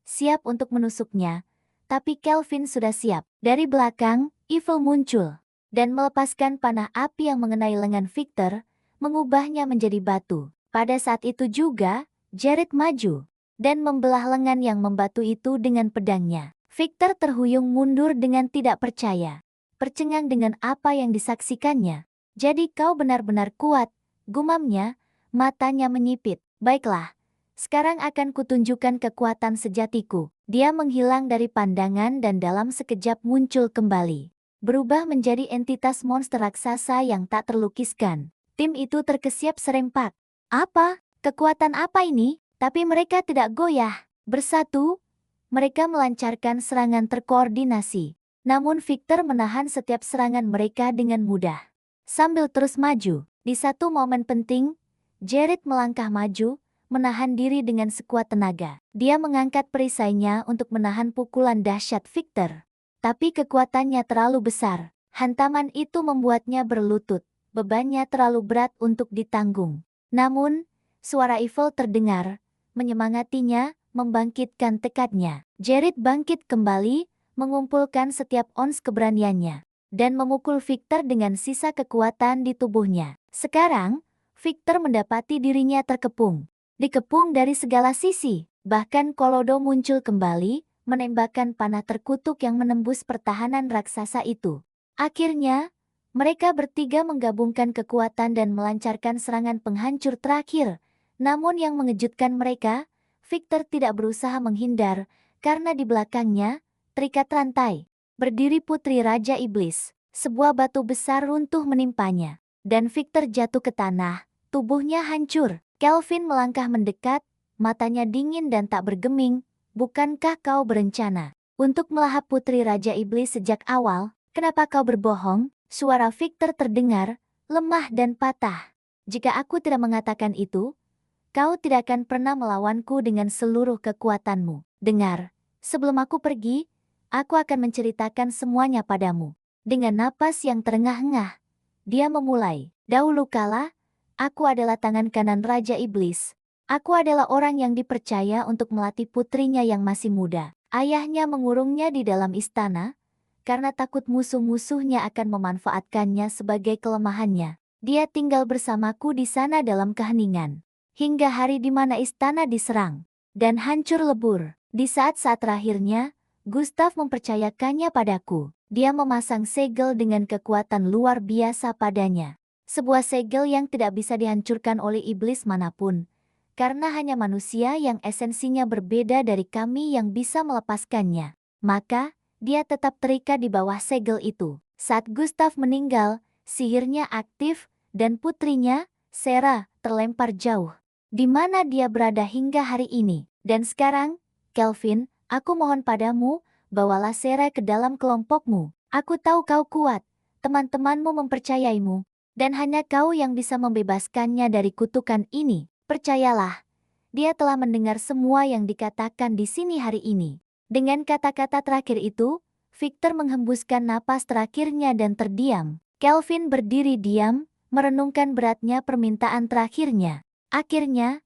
siap untuk menusuknya. Tapi Kelvin sudah siap. Dari belakang, Evil muncul dan melepaskan panah api yang mengenai lengan Victor, mengubahnya menjadi batu. Pada saat itu juga, Jerrit maju dan membelah lengan yang membatu itu dengan pedangnya. Victor terhuyung mundur dengan tidak percaya, tercengang dengan apa yang disaksikannya. "Jadi kau benar-benar kuat," gumamnya, matanya menyipit. "Baiklah, sekarang akan kutunjukkan kekuatan sejatiku." Dia menghilang dari pandangan dan dalam sekejap muncul kembali, berubah menjadi entitas monster raksasa yang tak terlukiskan. Tim itu terkesiap serempak. "Apa? Kekuatan apa ini?" Tapi mereka tidak goyah. Bersatu, mereka melancarkan serangan terkoordinasi. Namun Victor menahan setiap serangan mereka dengan mudah. Sambil terus maju, di satu momen penting, Jared melangkah maju, menahan diri dengan sekuat tenaga. Dia mengangkat perisainya untuk menahan pukulan dahsyat Victor. Tapi kekuatannya terlalu besar. Hantaman itu membuatnya berlutut. Bebannya terlalu berat untuk ditanggung. Namun, suara Evil terdengar, menyemangatinya, membangkitkan tekadnya. Jared bangkit kembali, mengumpulkan setiap ons keberaniannya, dan memukul Victor dengan sisa kekuatan di tubuhnya. Sekarang, Victor mendapati dirinya terkepung. Dikepung dari segala sisi. Bahkan Kolodo muncul kembali, menembakkan panah terkutuk yang menembus pertahanan raksasa itu. Akhirnya, mereka bertiga menggabungkan kekuatan dan melancarkan serangan penghancur terakhir. Namun yang mengejutkan mereka, Victor tidak berusaha menghindar, karena di belakangnya, terikat rantai, berdiri Putri Raja Iblis. Sebuah batu besar runtuh menimpanya, dan Victor jatuh ke tanah, tubuhnya hancur. Kelvin melangkah mendekat, matanya dingin dan tak bergeming. Bukankah kau berencana untuk melahap Putri Raja Iblis sejak awal? Kenapa kau berbohong? Suara Victor terdengar, lemah dan patah. Jika aku tidak mengatakan itu, kau tidak akan pernah melawanku dengan seluruh kekuatanmu. Dengar, sebelum aku pergi, aku akan menceritakan semuanya padamu. Dengan napas yang terengah-engah, dia memulai. Dahulu kala, aku adalah tangan kanan Raja Iblis. Aku adalah orang yang dipercaya untuk melatih putrinya yang masih muda. Ayahnya mengurungnya di dalam istana, karena takut musuh-musuhnya akan memanfaatkannya sebagai kelemahannya. Dia tinggal bersamaku di sana dalam keheningan, hingga hari di mana istana diserang dan hancur lebur. Di saat-saat terakhirnya, Gustav mempercayakannya padaku. Dia memasang segel dengan kekuatan luar biasa padanya. Sebuah segel yang tidak bisa dihancurkan oleh iblis manapun, karena hanya manusia yang esensinya berbeda dari kami yang bisa melepaskannya. Maka, dia tetap terikat di bawah segel itu. Saat Gustav meninggal, sihirnya aktif, dan putrinya, Sarah, terlempar jauh. Di mana dia berada hingga hari ini. Dan sekarang, Kelvin, aku mohon padamu, bawalah Sarah ke dalam kelompokmu. Aku tahu kau kuat, teman-temanmu mempercayaimu, dan hanya kau yang bisa membebaskannya dari kutukan ini. Percayalah, dia telah mendengar semua yang dikatakan di sini hari ini. Dengan kata-kata terakhir itu, Victor menghembuskan napas terakhirnya dan terdiam. Kelvin berdiri diam, merenungkan beratnya permintaan terakhirnya. Akhirnya,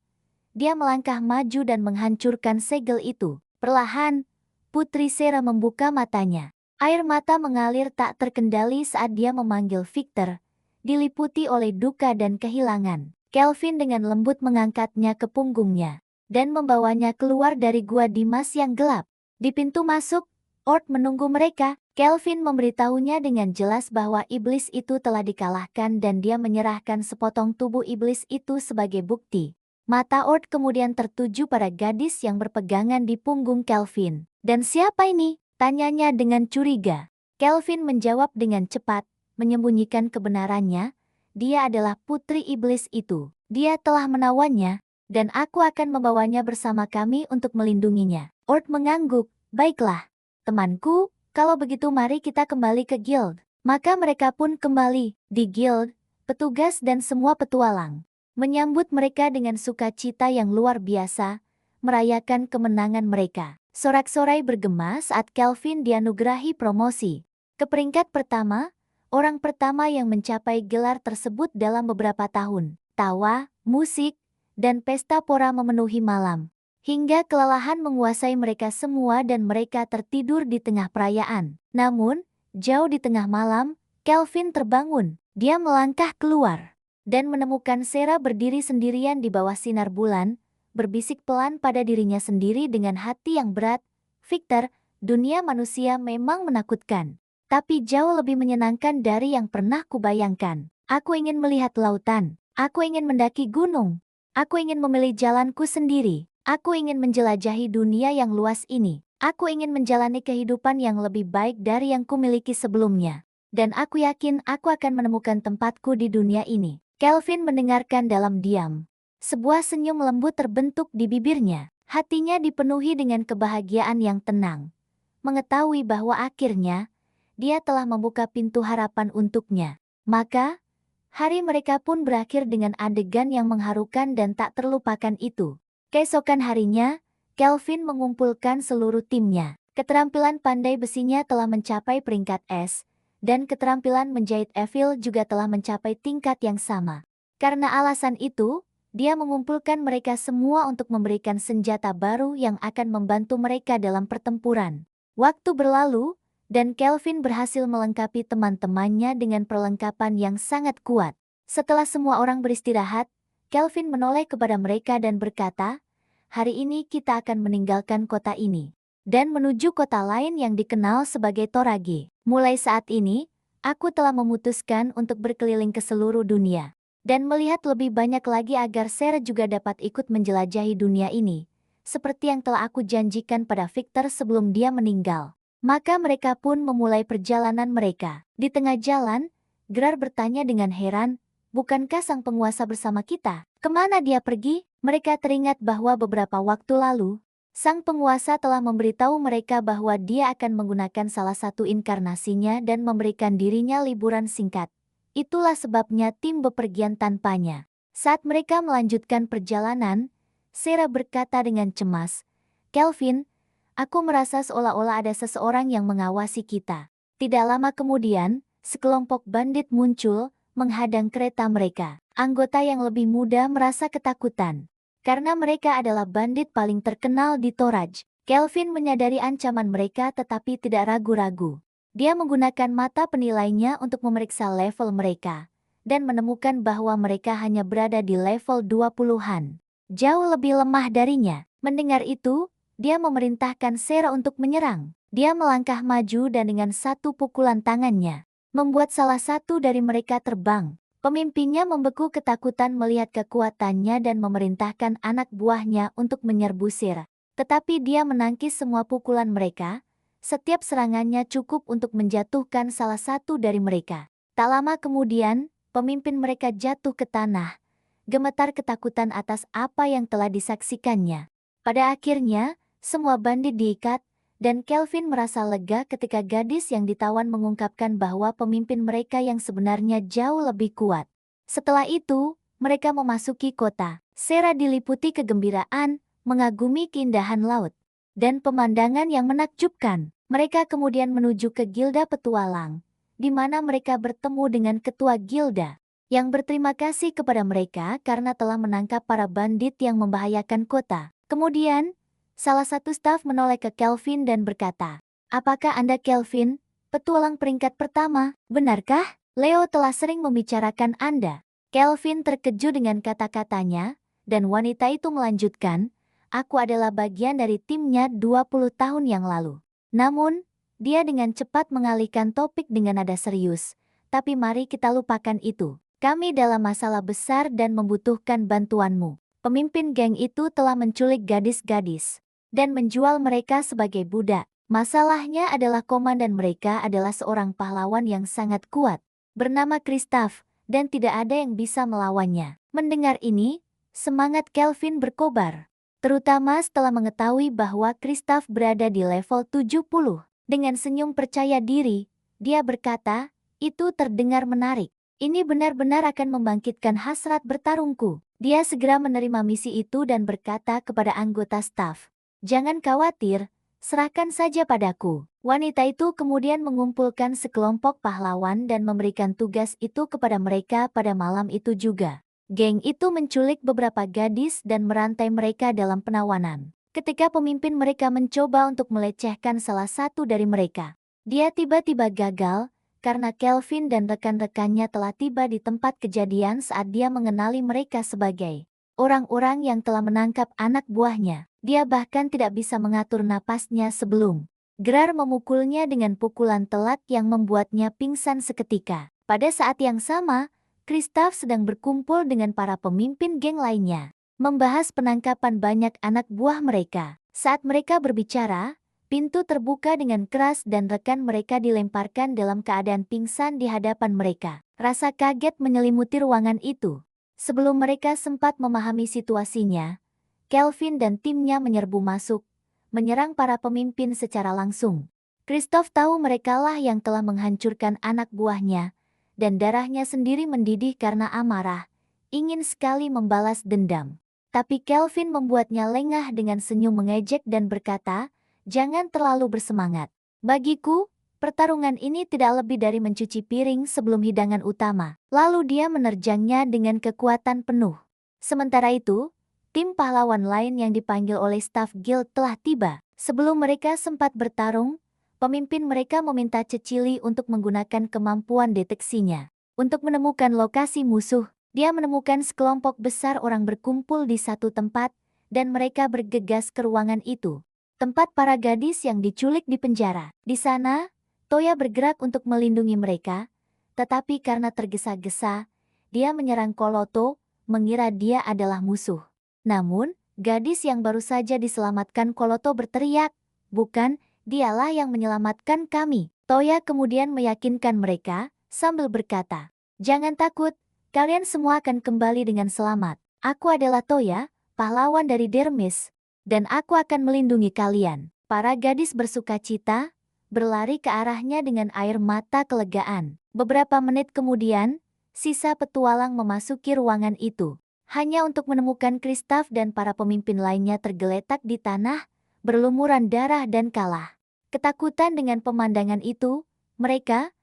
dia melangkah maju dan menghancurkan segel itu. Perlahan, Putri Sarah membuka matanya. Air mata mengalir tak terkendali saat dia memanggil Victor, diliputi oleh duka dan kehilangan. Kelvin dengan lembut mengangkatnya ke punggungnya dan membawanya keluar dari gua Dimas yang gelap. Di pintu masuk, Ord menunggu mereka. Kelvin memberitahunya dengan jelas bahwa iblis itu telah dikalahkan dan dia menyerahkan sepotong tubuh iblis itu sebagai bukti. Mata Ord kemudian tertuju pada gadis yang berpegangan di punggung Kelvin. Dan siapa ini? Tanyanya dengan curiga. Kelvin menjawab dengan cepat, menyembunyikan kebenarannya. Dia adalah putri iblis itu. Dia telah menawannya, dan aku akan membawanya bersama kami untuk melindunginya. Ord mengangguk. Baiklah, temanku, kalau begitu mari kita kembali ke guild. Maka mereka pun kembali. Di guild, petugas dan semua petualang menyambut mereka dengan sukacita yang luar biasa, merayakan kemenangan mereka. Sorak-sorai bergema saat Kelvin dianugerahi promosi ke peringkat pertama, orang pertama yang mencapai gelar tersebut dalam beberapa tahun. Tawa, musik, dan pesta pora memenuhi malam, hingga kelelahan menguasai mereka semua dan mereka tertidur di tengah perayaan. Namun, jauh di tengah malam, Kelvin terbangun. Dia melangkah keluar dan menemukan Sarah berdiri sendirian di bawah sinar bulan, berbisik pelan pada dirinya sendiri dengan hati yang berat. Victor, dunia manusia memang menakutkan, tapi jauh lebih menyenangkan dari yang pernah kubayangkan. Aku ingin melihat lautan, aku ingin mendaki gunung, aku ingin memilih jalanku sendiri, aku ingin menjelajahi dunia yang luas ini, aku ingin menjalani kehidupan yang lebih baik dari yang kumiliki sebelumnya. Dan aku yakin aku akan menemukan tempatku di dunia ini. Kelvin mendengarkan dalam diam. Sebuah senyum lembut terbentuk di bibirnya. Hatinya dipenuhi dengan kebahagiaan yang tenang. Mengetahui bahwa akhirnya, dia telah membuka pintu harapan untuknya. Maka, Hari mereka pun berakhir dengan adegan yang mengharukan dan tak terlupakan itu. Keesokan harinya, Kelvin mengumpulkan seluruh timnya. Keterampilan pandai besinya telah mencapai peringkat S, dan keterampilan menjahit Evil juga telah mencapai tingkat yang sama. Karena alasan itu, dia mengumpulkan mereka semua untuk memberikan senjata baru yang akan membantu mereka dalam pertempuran. Waktu berlalu, dan Kelvin berhasil melengkapi teman-temannya dengan perlengkapan yang sangat kuat. Setelah semua orang beristirahat, Kelvin menoleh kepada mereka dan berkata, "Hari ini kita akan meninggalkan kota ini dan menuju kota lain yang dikenal sebagai Torage. Mulai saat ini, aku telah memutuskan untuk berkeliling ke seluruh dunia dan melihat lebih banyak lagi agar Sarah juga dapat ikut menjelajahi dunia ini, seperti yang telah aku janjikan pada Victor sebelum dia meninggal." Maka mereka pun memulai perjalanan mereka. Di tengah jalan, Grar bertanya dengan heran, "Bukankah sang penguasa bersama kita? Kemana dia pergi?" Mereka teringat bahwa beberapa waktu lalu, sang penguasa telah memberitahu mereka bahwa dia akan menggunakan salah satu inkarnasinya dan memberikan dirinya liburan singkat. Itulah sebabnya tim bepergian tanpanya. Saat mereka melanjutkan perjalanan, Sarah berkata dengan cemas, "Kelvin, aku merasa seolah-olah ada seseorang yang mengawasi kita." Tidak lama kemudian, sekelompok bandit muncul, menghadang kereta mereka. Anggota yang lebih muda merasa ketakutan, karena mereka adalah bandit paling terkenal di Torage. Kelvin menyadari ancaman mereka tetapi tidak ragu-ragu. Dia menggunakan mata penilainya untuk memeriksa level mereka, dan menemukan bahwa mereka hanya berada di level 20-an. Jauh lebih lemah darinya. Mendengar itu, dia memerintahkan Sarah untuk menyerang. Dia melangkah maju dan dengan satu pukulan tangannya, membuat salah satu dari mereka terbang. Pemimpinnya membeku ketakutan melihat kekuatannya dan memerintahkan anak buahnya untuk menyerbu Sarah. Tetapi dia menangkis semua pukulan mereka. Setiap serangannya cukup untuk menjatuhkan salah satu dari mereka. Tak lama kemudian, pemimpin mereka jatuh ke tanah, gemetar ketakutan atas apa yang telah disaksikannya. Pada akhirnya, semua bandit diikat, dan Kelvin merasa lega ketika gadis yang ditawan mengungkapkan bahwa pemimpin mereka yang sebenarnya jauh lebih kuat. Setelah itu, mereka memasuki kota. Sarah diliputi kegembiraan, mengagumi keindahan laut, dan pemandangan yang menakjubkan. Mereka kemudian menuju ke Gilda Petualang, di mana mereka bertemu dengan ketua Gilda, yang berterima kasih kepada mereka karena telah menangkap para bandit yang membahayakan kota. Kemudian, salah satu staf menoleh ke Kelvin dan berkata, "Apakah Anda Kelvin, petualang peringkat pertama? Benarkah? Leo telah sering membicarakan Anda." Kelvin terkejut dengan kata-katanya, dan wanita itu melanjutkan, "Aku adalah bagian dari timnya 20 tahun yang lalu." Namun, dia dengan cepat mengalihkan topik dengan nada serius. "Tapi mari kita lupakan itu. Kami dalam masalah besar dan membutuhkan bantuanmu." Pemimpin geng itu telah menculik gadis-gadis dan menjual mereka sebagai budak. Masalahnya adalah komandan mereka adalah seorang pahlawan yang sangat kuat, bernama Kristoff, dan tidak ada yang bisa melawannya. Mendengar ini, semangat Kelvin berkobar, terutama setelah mengetahui bahwa Kristoff berada di level 70. Dengan senyum percaya diri, dia berkata, "Itu terdengar menarik. Ini benar-benar akan membangkitkan hasrat bertarungku." Dia segera menerima misi itu dan berkata kepada anggota staf, "Jangan khawatir, serahkan saja padaku." Wanita itu kemudian mengumpulkan sekelompok pahlawan dan memberikan tugas itu kepada mereka pada malam itu juga. Geng itu menculik beberapa gadis dan merantai mereka dalam penawanan. Ketika pemimpin mereka mencoba untuk melecehkan salah satu dari mereka, dia tiba-tiba gagal, karena Kelvin dan rekan-rekannya telah tiba di tempat kejadian saat dia mengenali mereka sebagai orang-orang yang telah menangkap anak buahnya. Dia bahkan tidak bisa mengatur napasnya sebelum Grar memukulnya dengan pukulan telak yang membuatnya pingsan seketika. Pada saat yang sama, Kristoff sedang berkumpul dengan para pemimpin geng lainnya, membahas penangkapan banyak anak buah mereka. Saat mereka berbicara, pintu terbuka dengan keras dan rekan mereka dilemparkan dalam keadaan pingsan di hadapan mereka. Rasa kaget menyelimuti ruangan itu. Sebelum mereka sempat memahami situasinya, Kelvin dan timnya menyerbu masuk, menyerang para pemimpin secara langsung. Kristoff tahu merekalah yang telah menghancurkan anak buahnya, dan darahnya sendiri mendidih karena amarah, ingin sekali membalas dendam. Tapi Kelvin membuatnya lengah dengan senyum mengejek dan berkata, "Jangan terlalu bersemangat. Bagiku, pertarungan ini tidak lebih dari mencuci piring sebelum hidangan utama." Lalu dia menerjangnya dengan kekuatan penuh. Sementara itu, tim pahlawan lain yang dipanggil oleh staf guild telah tiba. Sebelum mereka sempat bertarung, pemimpin mereka meminta Cecily untuk menggunakan kemampuan deteksinya. Untuk menemukan lokasi musuh, dia menemukan sekelompok besar orang berkumpul di satu tempat, dan mereka bergegas ke ruangan itu. Tempat para gadis yang diculik di penjara. Di sana, Toya bergerak untuk melindungi mereka, tetapi karena tergesa-gesa, dia menyerang Koloto, mengira dia adalah musuh. Namun, gadis yang baru saja diselamatkan Koloto berteriak, "Bukan, dialah yang menyelamatkan kami." Toya kemudian meyakinkan mereka, sambil berkata, "Jangan takut, kalian semua akan kembali dengan selamat. Aku adalah Toya, pahlawan dari Dermis, dan aku akan melindungi kalian." Para gadis bersukacita, berlari ke arahnya dengan air mata kelegaan. Beberapa menit kemudian, sisa petualang memasuki ruangan itu. Hanya untuk menemukan Kristoff dan para pemimpin lainnya tergeletak di tanah, berlumuran darah dan kalah. Ketakutan dengan pemandangan itu, mereka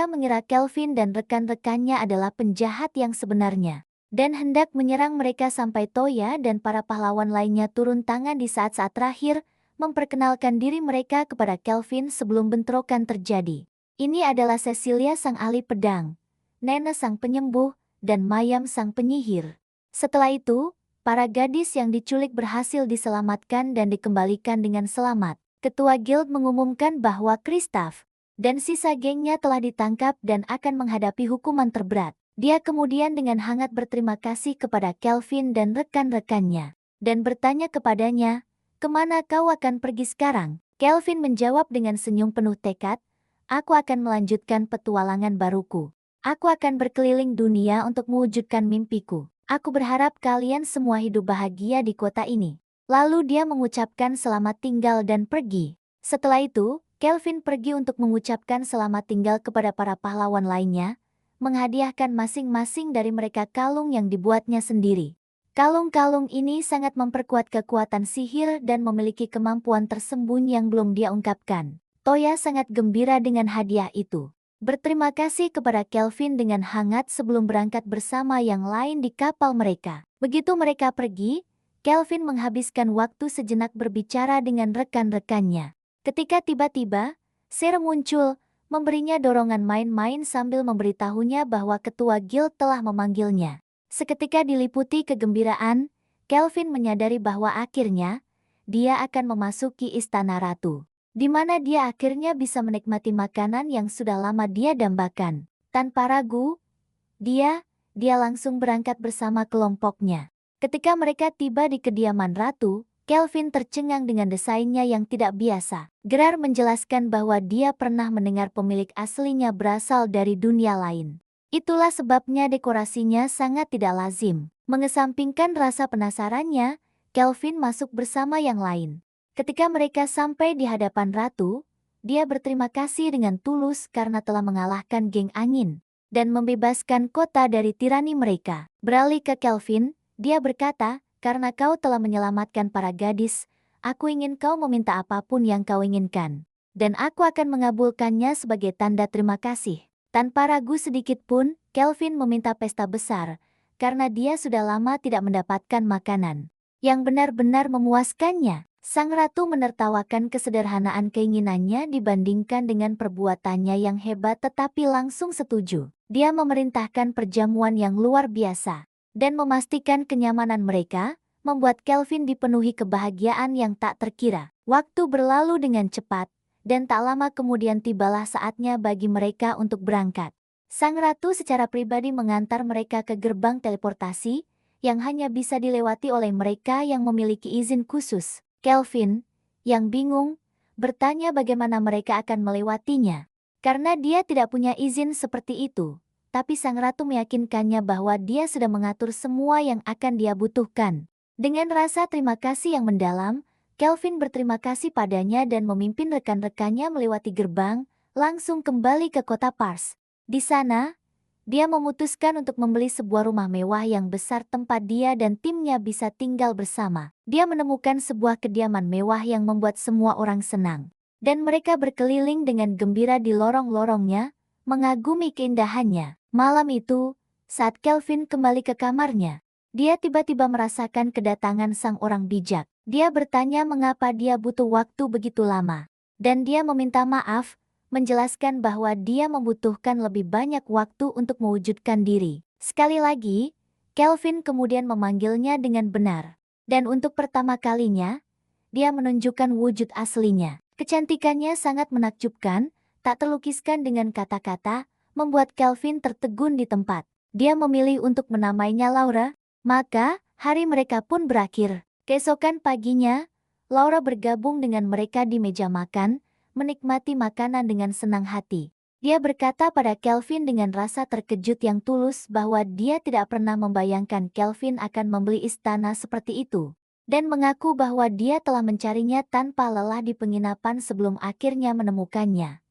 mengira Kelvin dan rekan-rekannya adalah penjahat yang sebenarnya, dan hendak menyerang mereka sampai Toya dan para pahlawan lainnya turun tangan di saat-saat terakhir, memperkenalkan diri mereka kepada Kelvin sebelum bentrokan terjadi. Ini adalah Cecilia sang ahli pedang, Nena sang penyembuh, dan Mayam sang penyihir. Setelah itu, para gadis yang diculik berhasil diselamatkan dan dikembalikan dengan selamat. Ketua guild mengumumkan bahwa Kristoff dan sisa gengnya telah ditangkap dan akan menghadapi hukuman terberat. Dia kemudian dengan hangat berterima kasih kepada Kelvin dan rekan-rekannya, dan bertanya kepadanya, "Kemana kau akan pergi sekarang?" Kelvin menjawab dengan senyum penuh tekad, "Aku akan melanjutkan petualangan baruku. Aku akan berkeliling dunia untuk mewujudkan mimpiku. Aku berharap kalian semua hidup bahagia di kota ini." Lalu dia mengucapkan selamat tinggal dan pergi. Setelah itu, Kelvin pergi untuk mengucapkan selamat tinggal kepada para pahlawan lainnya, menghadiahkan masing-masing dari mereka kalung yang dibuatnya sendiri. Kalung-kalung ini sangat memperkuat kekuatan sihir dan memiliki kemampuan tersembunyi yang belum dia ungkapkan. Toya sangat gembira dengan hadiah itu. Berterima kasih kepada Kelvin dengan hangat sebelum berangkat bersama yang lain di kapal mereka. Begitu mereka pergi, Kelvin menghabiskan waktu sejenak berbicara dengan rekan-rekannya. Ketika tiba-tiba, Ser muncul, memberinya dorongan main-main sambil memberitahunya bahwa ketua guild telah memanggilnya. Seketika diliputi kegembiraan, Kelvin menyadari bahwa akhirnya, dia akan memasuki istana ratu, di mana dia akhirnya bisa menikmati makanan yang sudah lama dia dambakan. Tanpa ragu, dia langsung berangkat bersama kelompoknya. Ketika mereka tiba di kediaman ratu, Kelvin tercengang dengan desainnya yang tidak biasa. Gerard menjelaskan bahwa dia pernah mendengar pemilik aslinya berasal dari dunia lain. Itulah sebabnya dekorasinya sangat tidak lazim. Mengesampingkan rasa penasarannya, Kelvin masuk bersama yang lain. Ketika mereka sampai di hadapan ratu, dia berterima kasih dengan tulus karena telah mengalahkan geng angin dan membebaskan kota dari tirani mereka. Beralih ke Kelvin, dia berkata, "Karena kau telah menyelamatkan para gadis, aku ingin kau meminta apapun yang kau inginkan, dan aku akan mengabulkannya sebagai tanda terima kasih." Tanpa ragu sedikit pun, Kelvin meminta pesta besar, karena dia sudah lama tidak mendapatkan makanan yang benar-benar memuaskannya. Sang ratu menertawakan kesederhanaan keinginannya dibandingkan dengan perbuatannya yang hebat tetapi langsung setuju. Dia memerintahkan perjamuan yang luar biasa dan memastikan kenyamanan mereka, membuat Kelvin dipenuhi kebahagiaan yang tak terkira. Waktu berlalu dengan cepat, dan tak lama kemudian tibalah saatnya bagi mereka untuk berangkat. Sang ratu secara pribadi mengantar mereka ke gerbang teleportasi, yang hanya bisa dilewati oleh mereka yang memiliki izin khusus. Kelvin, yang bingung, bertanya bagaimana mereka akan melewatinya. Karena dia tidak punya izin seperti itu, tapi sang ratu meyakinkannya bahwa dia sudah mengatur semua yang akan dia butuhkan. Dengan rasa terima kasih yang mendalam, Kelvin berterima kasih padanya dan memimpin rekan-rekannya melewati gerbang, langsung kembali ke kota Pars. Di sana, dia memutuskan untuk membeli sebuah rumah mewah yang besar tempat dia dan timnya bisa tinggal bersama. Dia menemukan sebuah kediaman mewah yang membuat semua orang senang. Dan mereka berkeliling dengan gembira di lorong-lorongnya, mengagumi keindahannya. Malam itu, saat Kelvin kembali ke kamarnya, dia tiba-tiba merasakan kedatangan sang orang bijak. Dia bertanya mengapa dia butuh waktu begitu lama. Dan dia meminta maaf, menjelaskan bahwa dia membutuhkan lebih banyak waktu untuk mewujudkan diri. Sekali lagi, Kelvin kemudian memanggilnya dengan benar. Dan untuk pertama kalinya, dia menunjukkan wujud aslinya. Kecantikannya sangat menakjubkan, tak terlukiskan dengan kata-kata, membuat Kelvin tertegun di tempat. Dia memilih untuk menamainya Laura, maka hari mereka pun berakhir. Keesokan paginya, Laura bergabung dengan mereka di meja makan, menikmati makanan dengan senang hati. Dia berkata pada Kelvin dengan rasa terkejut yang tulus bahwa dia tidak pernah membayangkan Kelvin akan membeli istana seperti itu. Dan mengaku bahwa dia telah mencarinya tanpa lelah di penginapan sebelum akhirnya menemukannya.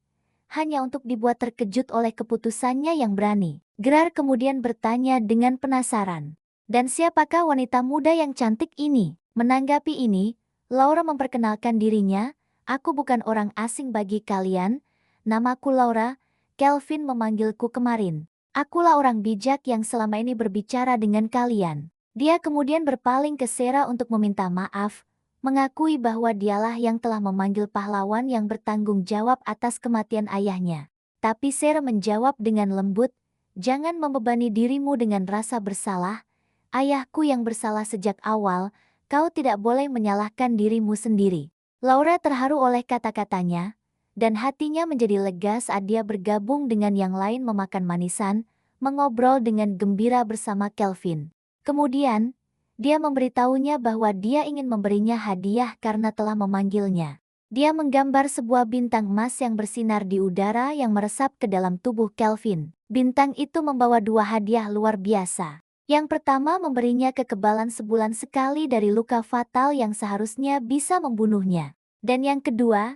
Hanya untuk dibuat terkejut oleh keputusannya yang berani. Gerard kemudian bertanya dengan penasaran. Dan siapakah wanita muda yang cantik ini? Menanggapi ini, Laura memperkenalkan dirinya. Aku bukan orang asing bagi kalian. Namaku Laura, Kelvin memanggilku kemarin. Akulah orang bijak yang selama ini berbicara dengan kalian. Dia kemudian berpaling ke Sarah untuk meminta maaf, mengakui bahwa dialah yang telah memanggil pahlawan yang bertanggung jawab atas kematian ayahnya. Tapi Sarah menjawab dengan lembut, jangan membebani dirimu dengan rasa bersalah. Ayahku yang bersalah sejak awal, kau tidak boleh menyalahkan dirimu sendiri. Laura terharu oleh kata-katanya, dan hatinya menjadi lega saat dia bergabung dengan yang lain memakan manisan, mengobrol dengan gembira bersama Kelvin. Kemudian, dia memberitahunya bahwa dia ingin memberinya hadiah karena telah memanggilnya. Dia menggambar sebuah bintang emas yang bersinar di udara yang meresap ke dalam tubuh Kelvin. Bintang itu membawa dua hadiah luar biasa. Yang pertama memberinya kekebalan sebulan sekali dari luka fatal yang seharusnya bisa membunuhnya. Dan yang kedua,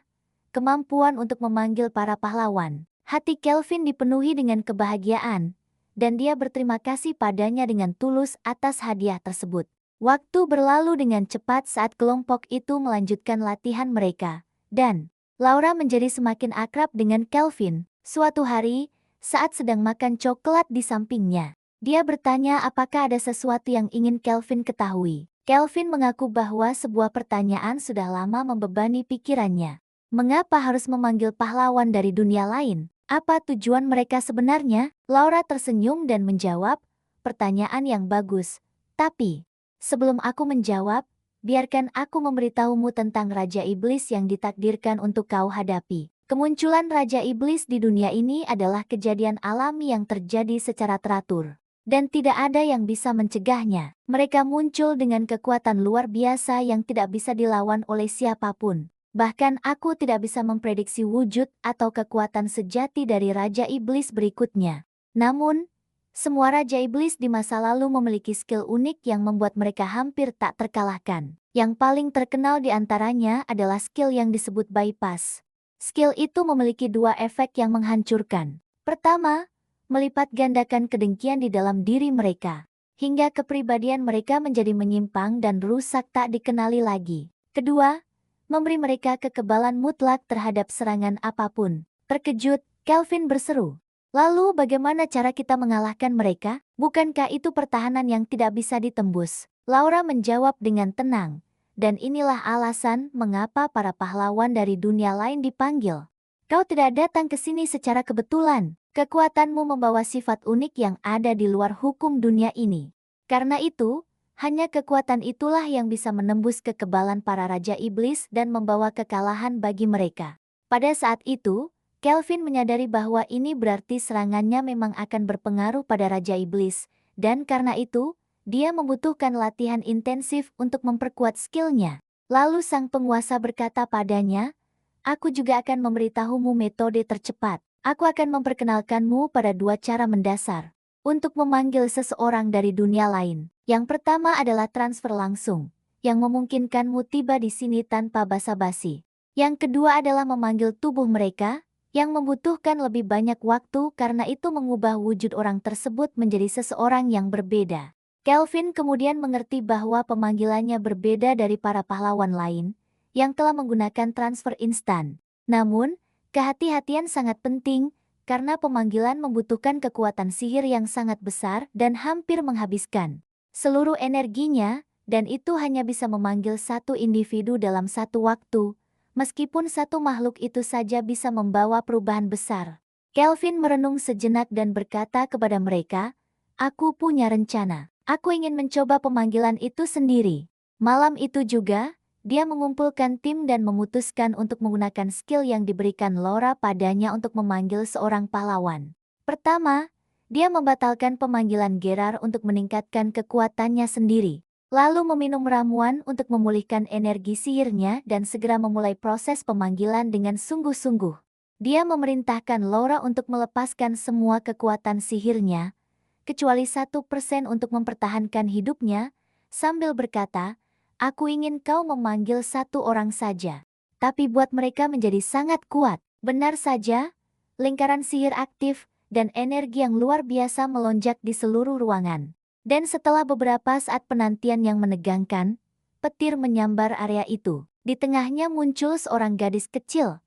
kemampuan untuk memanggil para pahlawan. Hati Kelvin dipenuhi dengan kebahagiaan, dan dia berterima kasih padanya dengan tulus atas hadiah tersebut. Waktu berlalu dengan cepat saat kelompok itu melanjutkan latihan mereka, dan Laura menjadi semakin akrab dengan Kelvin. Suatu hari, saat sedang makan coklat di sampingnya, dia bertanya apakah ada sesuatu yang ingin Kelvin ketahui. Kelvin mengaku bahwa sebuah pertanyaan sudah lama membebani pikirannya. Mengapa harus memanggil pahlawan dari dunia lain? Apa tujuan mereka sebenarnya? Laura tersenyum dan menjawab, pertanyaan yang bagus. Tapi, sebelum aku menjawab, biarkan aku memberitahumu tentang Raja Iblis yang ditakdirkan untuk kau hadapi. Kemunculan Raja Iblis di dunia ini adalah kejadian alami yang terjadi secara teratur. Dan tidak ada yang bisa mencegahnya. Mereka muncul dengan kekuatan luar biasa yang tidak bisa dilawan oleh siapapun. Bahkan aku tidak bisa memprediksi wujud atau kekuatan sejati dari Raja Iblis berikutnya. Namun, semua Raja Iblis di masa lalu memiliki skill unik yang membuat mereka hampir tak terkalahkan. Yang paling terkenal di antaranya adalah skill yang disebut bypass. Skill itu memiliki dua efek yang menghancurkan. Pertama, melipat gandakan kedengkian di dalam diri mereka, hingga kepribadian mereka menjadi menyimpang dan rusak tak dikenali lagi. Kedua, memberi mereka kekebalan mutlak terhadap serangan apapun. Terkejut, Kelvin berseru. Lalu bagaimana cara kita mengalahkan mereka? Bukankah itu pertahanan yang tidak bisa ditembus? Laura menjawab dengan tenang. Dan inilah alasan mengapa para pahlawan dari dunia lain dipanggil. Kau tidak datang ke sini secara kebetulan. Kekuatanmu membawa sifat unik yang ada di luar hukum dunia ini. Karena itu, hanya kekuatan itulah yang bisa menembus kekebalan para Raja Iblis dan membawa kekalahan bagi mereka. Pada saat itu, Kelvin menyadari bahwa ini berarti serangannya memang akan berpengaruh pada Raja Iblis, dan karena itu, dia membutuhkan latihan intensif untuk memperkuat skillnya. Lalu sang penguasa berkata padanya, aku juga akan memberitahumu metode tercepat. Aku akan memperkenalkanmu pada dua cara mendasar untuk memanggil seseorang dari dunia lain. Yang pertama adalah transfer langsung, yang memungkinkanmu tiba di sini tanpa basa-basi. Yang kedua adalah memanggil tubuh mereka, yang membutuhkan lebih banyak waktu karena itu mengubah wujud orang tersebut menjadi seseorang yang berbeda. Kelvin kemudian mengerti bahwa pemanggilannya berbeda dari para pahlawan lain yang telah menggunakan transfer instan. Namun, kehati-hatian sangat penting karena pemanggilan membutuhkan kekuatan sihir yang sangat besar dan hampir menghabiskan seluruh energinya, dan itu hanya bisa memanggil satu individu dalam satu waktu. Meskipun satu makhluk itu saja bisa membawa perubahan besar. Kelvin merenung sejenak dan berkata kepada mereka, "Aku punya rencana. Aku ingin mencoba pemanggilan itu sendiri." Malam itu juga, dia mengumpulkan tim dan memutuskan untuk menggunakan skill yang diberikan Laura padanya untuk memanggil seorang pahlawan. Pertama, dia membatalkan pemanggilan Gerard untuk meningkatkan kekuatannya sendiri. Lalu meminum ramuan untuk memulihkan energi sihirnya dan segera memulai proses pemanggilan dengan sungguh-sungguh. Dia memerintahkan Laura untuk melepaskan semua kekuatan sihirnya, kecuali 1% untuk mempertahankan hidupnya, sambil berkata, "Aku ingin kau memanggil satu orang saja. Tapi buat mereka menjadi sangat kuat." Benar saja, lingkaran sihir aktif, dan energi yang luar biasa melonjak di seluruh ruangan. Dan setelah beberapa saat penantian yang menegangkan, petir menyambar area itu. Di tengahnya muncul seorang gadis kecil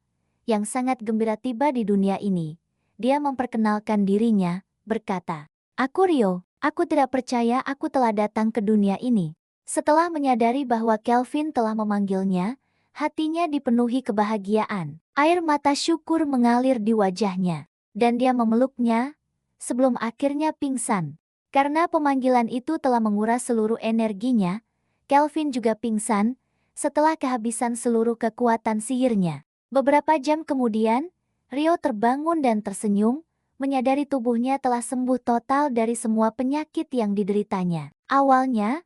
yang sangat gembira tiba di dunia ini. Dia memperkenalkan dirinya, berkata, "Aku Rio, aku tidak percaya aku telah datang ke dunia ini." Setelah menyadari bahwa Kelvin telah memanggilnya, hatinya dipenuhi kebahagiaan. Air mata syukur mengalir di wajahnya, dan dia memeluknya sebelum akhirnya pingsan. Karena pemanggilan itu telah menguras seluruh energinya, Kelvin juga pingsan setelah kehabisan seluruh kekuatan sihirnya. Beberapa jam kemudian, Rio terbangun dan tersenyum, menyadari tubuhnya telah sembuh total dari semua penyakit yang dideritanya. Awalnya,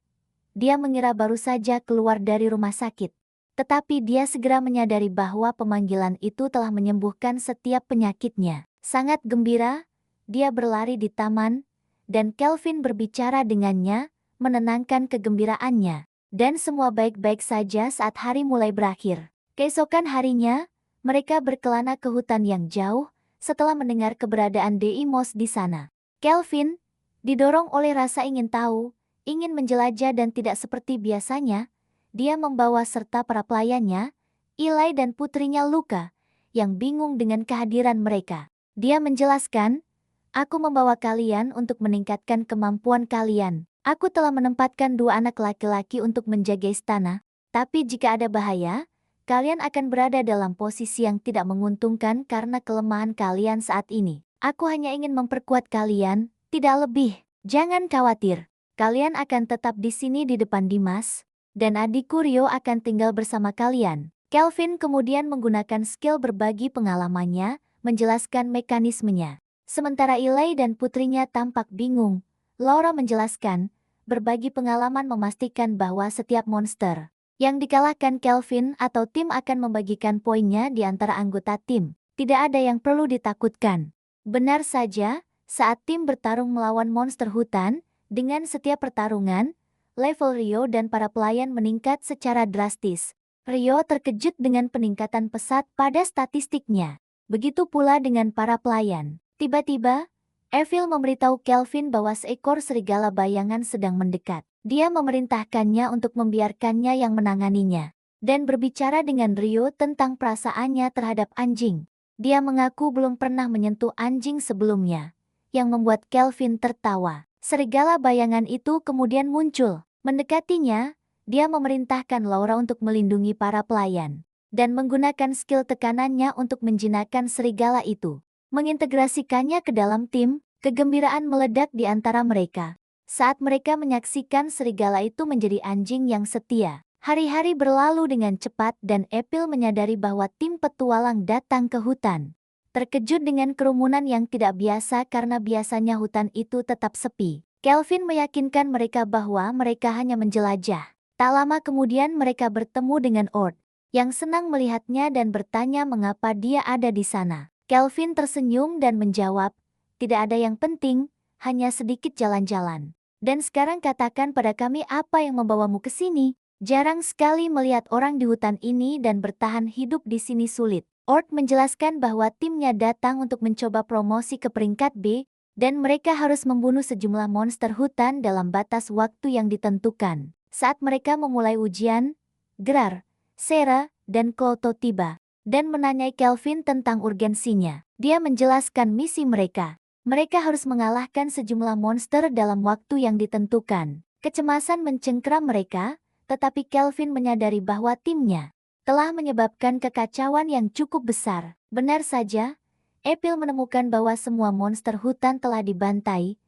dia mengira baru saja keluar dari rumah sakit. Tetapi dia segera menyadari bahwa pemanggilan itu telah menyembuhkan setiap penyakitnya. Sangat gembira, dia berlari di taman, dan Kelvin berbicara dengannya, menenangkan kegembiraannya. Dan semua baik-baik saja saat hari mulai berakhir. Keesokan harinya, mereka berkelana ke hutan yang jauh, setelah mendengar keberadaan Deimos di sana. Kelvin, didorong oleh rasa ingin tahu, ingin menjelajah dan tidak seperti biasanya, dia membawa serta para pelayannya, Eli dan putrinya Luka, yang bingung dengan kehadiran mereka. Dia menjelaskan, "Aku membawa kalian untuk meningkatkan kemampuan kalian. Aku telah menempatkan 2 anak laki-laki untuk menjaga istana, tapi jika ada bahaya, kalian akan berada dalam posisi yang tidak menguntungkan karena kelemahan kalian saat ini. Aku hanya ingin memperkuat kalian, tidak lebih. Jangan khawatir, kalian akan tetap di sini di depan Dimas, dan adikku Rio akan tinggal bersama kalian." Kelvin kemudian menggunakan skill berbagi pengalamannya, menjelaskan mekanismenya. Sementara Eli dan putrinya tampak bingung, Laura menjelaskan, berbagi pengalaman memastikan bahwa setiap monster yang dikalahkan Kelvin atau tim akan membagikan poinnya di antara anggota tim. Tidak ada yang perlu ditakutkan. Benar saja, saat tim bertarung melawan monster hutan, dengan setiap pertarungan, level Rio dan para pelayan meningkat secara drastis. Rio terkejut dengan peningkatan pesat pada statistiknya. Begitu pula dengan para pelayan. Tiba-tiba, Evil memberitahu Kelvin bahwa seekor serigala bayangan sedang mendekat. Dia memerintahkannya untuk membiarkannya yang menanganinya, dan berbicara dengan Rio tentang perasaannya terhadap anjing. Dia mengaku belum pernah menyentuh anjing sebelumnya, yang membuat Kelvin tertawa. Serigala bayangan itu kemudian muncul. Mendekatinya, dia memerintahkan Laura untuk melindungi para pelayan, dan menggunakan skill tekanannya untuk menjinakkan serigala itu. Mengintegrasikannya ke dalam tim, kegembiraan meledak di antara mereka. Saat mereka menyaksikan serigala itu menjadi anjing yang setia. Hari-hari berlalu dengan cepat dan Evil menyadari bahwa tim petualang datang ke hutan. Terkejut dengan kerumunan yang tidak biasa karena biasanya hutan itu tetap sepi. Kelvin meyakinkan mereka bahwa mereka hanya menjelajah. Tak lama kemudian mereka bertemu dengan Ord, yang senang melihatnya dan bertanya mengapa dia ada di sana. Kelvin tersenyum dan menjawab, "Tidak ada yang penting, hanya sedikit jalan-jalan. Dan sekarang katakan pada kami apa yang membawamu ke sini. Jarang sekali melihat orang di hutan ini dan bertahan hidup di sini sulit." Ord menjelaskan bahwa timnya datang untuk mencoba promosi ke peringkat B, dan mereka harus membunuh sejumlah monster hutan dalam batas waktu yang ditentukan. Saat mereka memulai ujian, Gerar, Sera, dan Kloto tiba, dan menanyai Kelvin tentang urgensinya. Dia menjelaskan misi mereka. Mereka harus mengalahkan sejumlah monster dalam waktu yang ditentukan. Kecemasan mencengkeram mereka, tetapi Kelvin menyadari bahwa timnya telah menyebabkan kekacauan yang cukup besar. Benar saja, Epil menemukan bahwa semua monster hutan telah dibantai,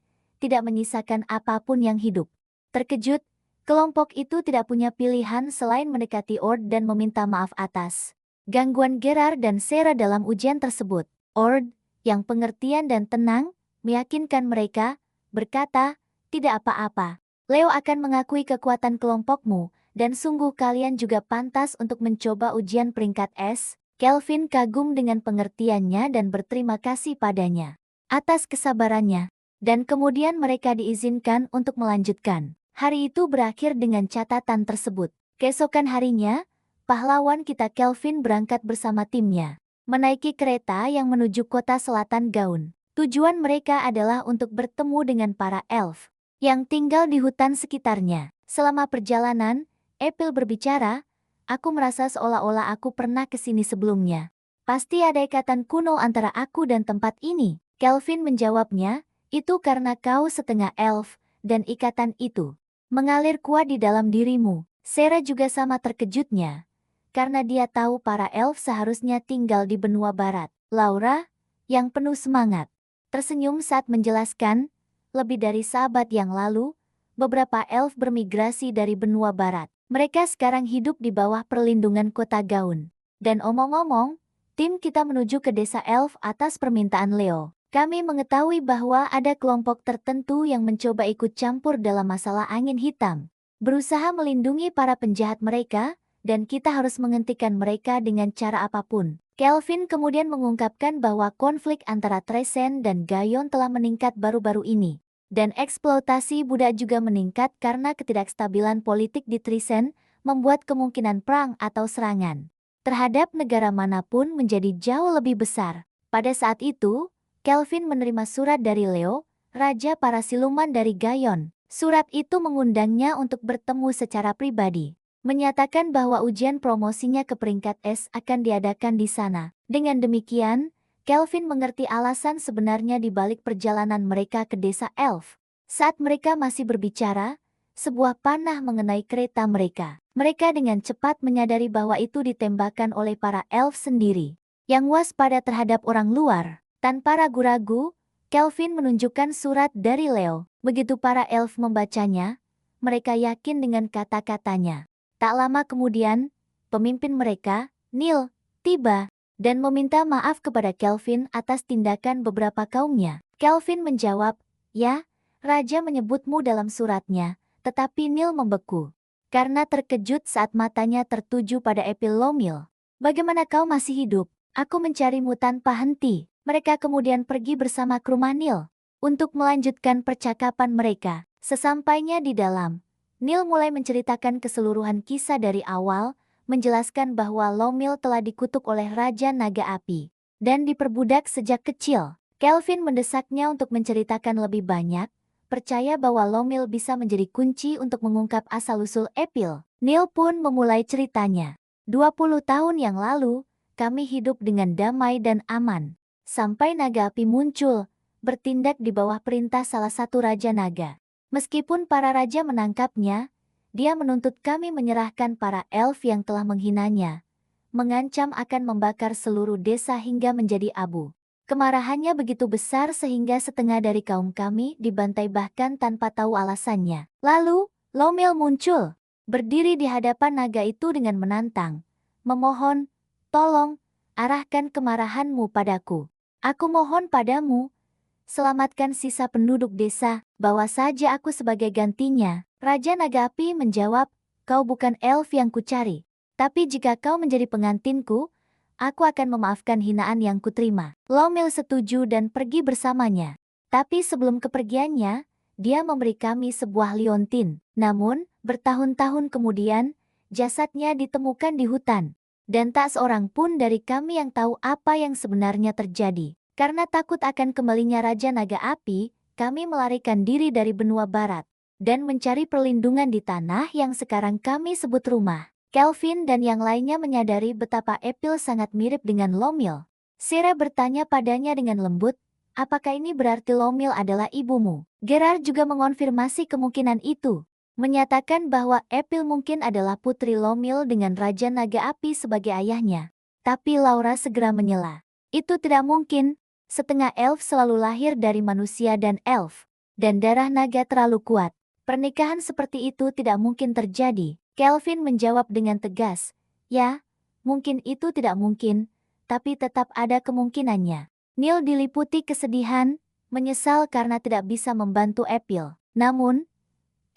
tidak menyisakan apapun yang hidup. Terkejut, kelompok itu tidak punya pilihan selain mendekati Ord dan meminta maaf atas gangguan Gerar dan Sera dalam ujian tersebut. Ord, yang pengertian dan tenang, meyakinkan mereka, berkata, tidak apa-apa. Leo akan mengakui kekuatan kelompokmu, dan sungguh kalian juga pantas untuk mencoba ujian peringkat S. Kelvin kagum dengan pengertiannya dan berterima kasih padanya atas kesabarannya. Dan kemudian mereka diizinkan untuk melanjutkan. Hari itu berakhir dengan catatan tersebut. Keesokan harinya, pahlawan kita Kelvin berangkat bersama timnya, menaiki kereta yang menuju kota selatan Gaun. Tujuan mereka adalah untuk bertemu dengan para elf yang tinggal di hutan sekitarnya. Selama perjalanan, Epil berbicara, aku merasa seolah-olah aku pernah ke sini sebelumnya. Pasti ada ikatan kuno antara aku dan tempat ini. Kelvin menjawabnya, itu karena kau setengah elf, dan ikatan itu mengalir kuat di dalam dirimu. Sera juga sama terkejutnya, karena dia tahu para elf seharusnya tinggal di benua barat. Laura, yang penuh semangat, tersenyum saat menjelaskan, lebih dari sahabat yang lalu, beberapa elf bermigrasi dari benua barat. Mereka sekarang hidup di bawah perlindungan kota Gaun. Dan omong-omong, tim kita menuju ke desa elf atas permintaan Leo. Kami mengetahui bahwa ada kelompok tertentu yang mencoba ikut campur dalam masalah angin hitam, berusaha melindungi para penjahat mereka, dan kita harus menghentikan mereka dengan cara apapun. Kelvin kemudian mengungkapkan bahwa konflik antara Tresen dan Gayon telah meningkat baru-baru ini. Dan eksploitasi budak juga meningkat karena ketidakstabilan politik di Tresen, membuat kemungkinan perang atau serangan terhadap negara manapun menjadi jauh lebih besar. Pada saat itu, Kelvin menerima surat dari Leo, Raja para Siluman dari Gayon. Surat itu mengundangnya untuk bertemu secara pribadi, menyatakan bahwa ujian promosinya ke peringkat S akan diadakan di sana. Dengan demikian, Kelvin mengerti alasan sebenarnya di balik perjalanan mereka ke desa elf. Saat mereka masih berbicara, sebuah panah mengenai kereta mereka. Mereka dengan cepat menyadari bahwa itu ditembakkan oleh para elf sendiri, yang waspada terhadap orang luar. Tanpa ragu-ragu, Kelvin menunjukkan surat dari Leo. Begitu para elf membacanya, mereka yakin dengan kata-katanya. Tak lama kemudian, pemimpin mereka, Neil, tiba dan meminta maaf kepada Kelvin atas tindakan beberapa kaumnya. Kelvin menjawab, ya, Raja menyebutmu dalam suratnya, tetapi Neil membeku karena terkejut saat matanya tertuju pada Epil Lomil. Bagaimana kau masih hidup? Aku mencarimu tanpa henti. Mereka kemudian pergi bersama ke rumah Neil untuk melanjutkan percakapan mereka. Sesampainya di dalam, Neil mulai menceritakan keseluruhan kisah dari awal, menjelaskan bahwa Lomil telah dikutuk oleh Raja Naga Api dan diperbudak sejak kecil. Kelvin mendesaknya untuk menceritakan lebih banyak, percaya bahwa Lomil bisa menjadi kunci untuk mengungkap asal-usul Epil. Neil pun memulai ceritanya. 20 tahun yang lalu, kami hidup dengan damai dan aman. Sampai Naga Api muncul, bertindak di bawah perintah salah satu Raja Naga. Meskipun para raja menangkapnya, dia menuntut kami menyerahkan para elf yang telah menghinanya, mengancam akan membakar seluruh desa hingga menjadi abu. Kemarahannya begitu besar sehingga setengah dari kaum kami dibantai bahkan tanpa tahu alasannya. Lalu, Lomil muncul, berdiri di hadapan naga itu dengan menantang, memohon, tolong, arahkan kemarahanmu padaku. Aku mohon padamu, selamatkan sisa penduduk desa, bawa saja aku sebagai gantinya. Raja Naga Api menjawab, kau bukan elf yang kucari. Tapi jika kau menjadi pengantinku, aku akan memaafkan hinaan yang kuterima. Lomil setuju dan pergi bersamanya. Tapi sebelum kepergiannya, dia memberi kami sebuah liontin. Namun, bertahun-tahun kemudian, jasadnya ditemukan di hutan. Dan tak seorang pun dari kami yang tahu apa yang sebenarnya terjadi. Karena takut akan kembalinya Raja Naga Api, kami melarikan diri dari benua barat dan mencari perlindungan di tanah yang sekarang kami sebut rumah. Kelvin dan yang lainnya menyadari betapa Epil sangat mirip dengan Lomil. Sera bertanya padanya dengan lembut, apakah ini berarti Lomil adalah ibumu? Gerard juga mengonfirmasi kemungkinan itu, menyatakan bahwa Epil mungkin adalah putri Lomil dengan Raja Naga Api sebagai ayahnya. Tapi Laura segera menyela. Itu tidak mungkin. Setengah elf selalu lahir dari manusia dan elf, dan darah naga terlalu kuat. Pernikahan seperti itu tidak mungkin terjadi. Kelvin menjawab dengan tegas, ya, mungkin itu tidak mungkin, tapi tetap ada kemungkinannya. Neil diliputi kesedihan, menyesal karena tidak bisa membantu Epil. Namun,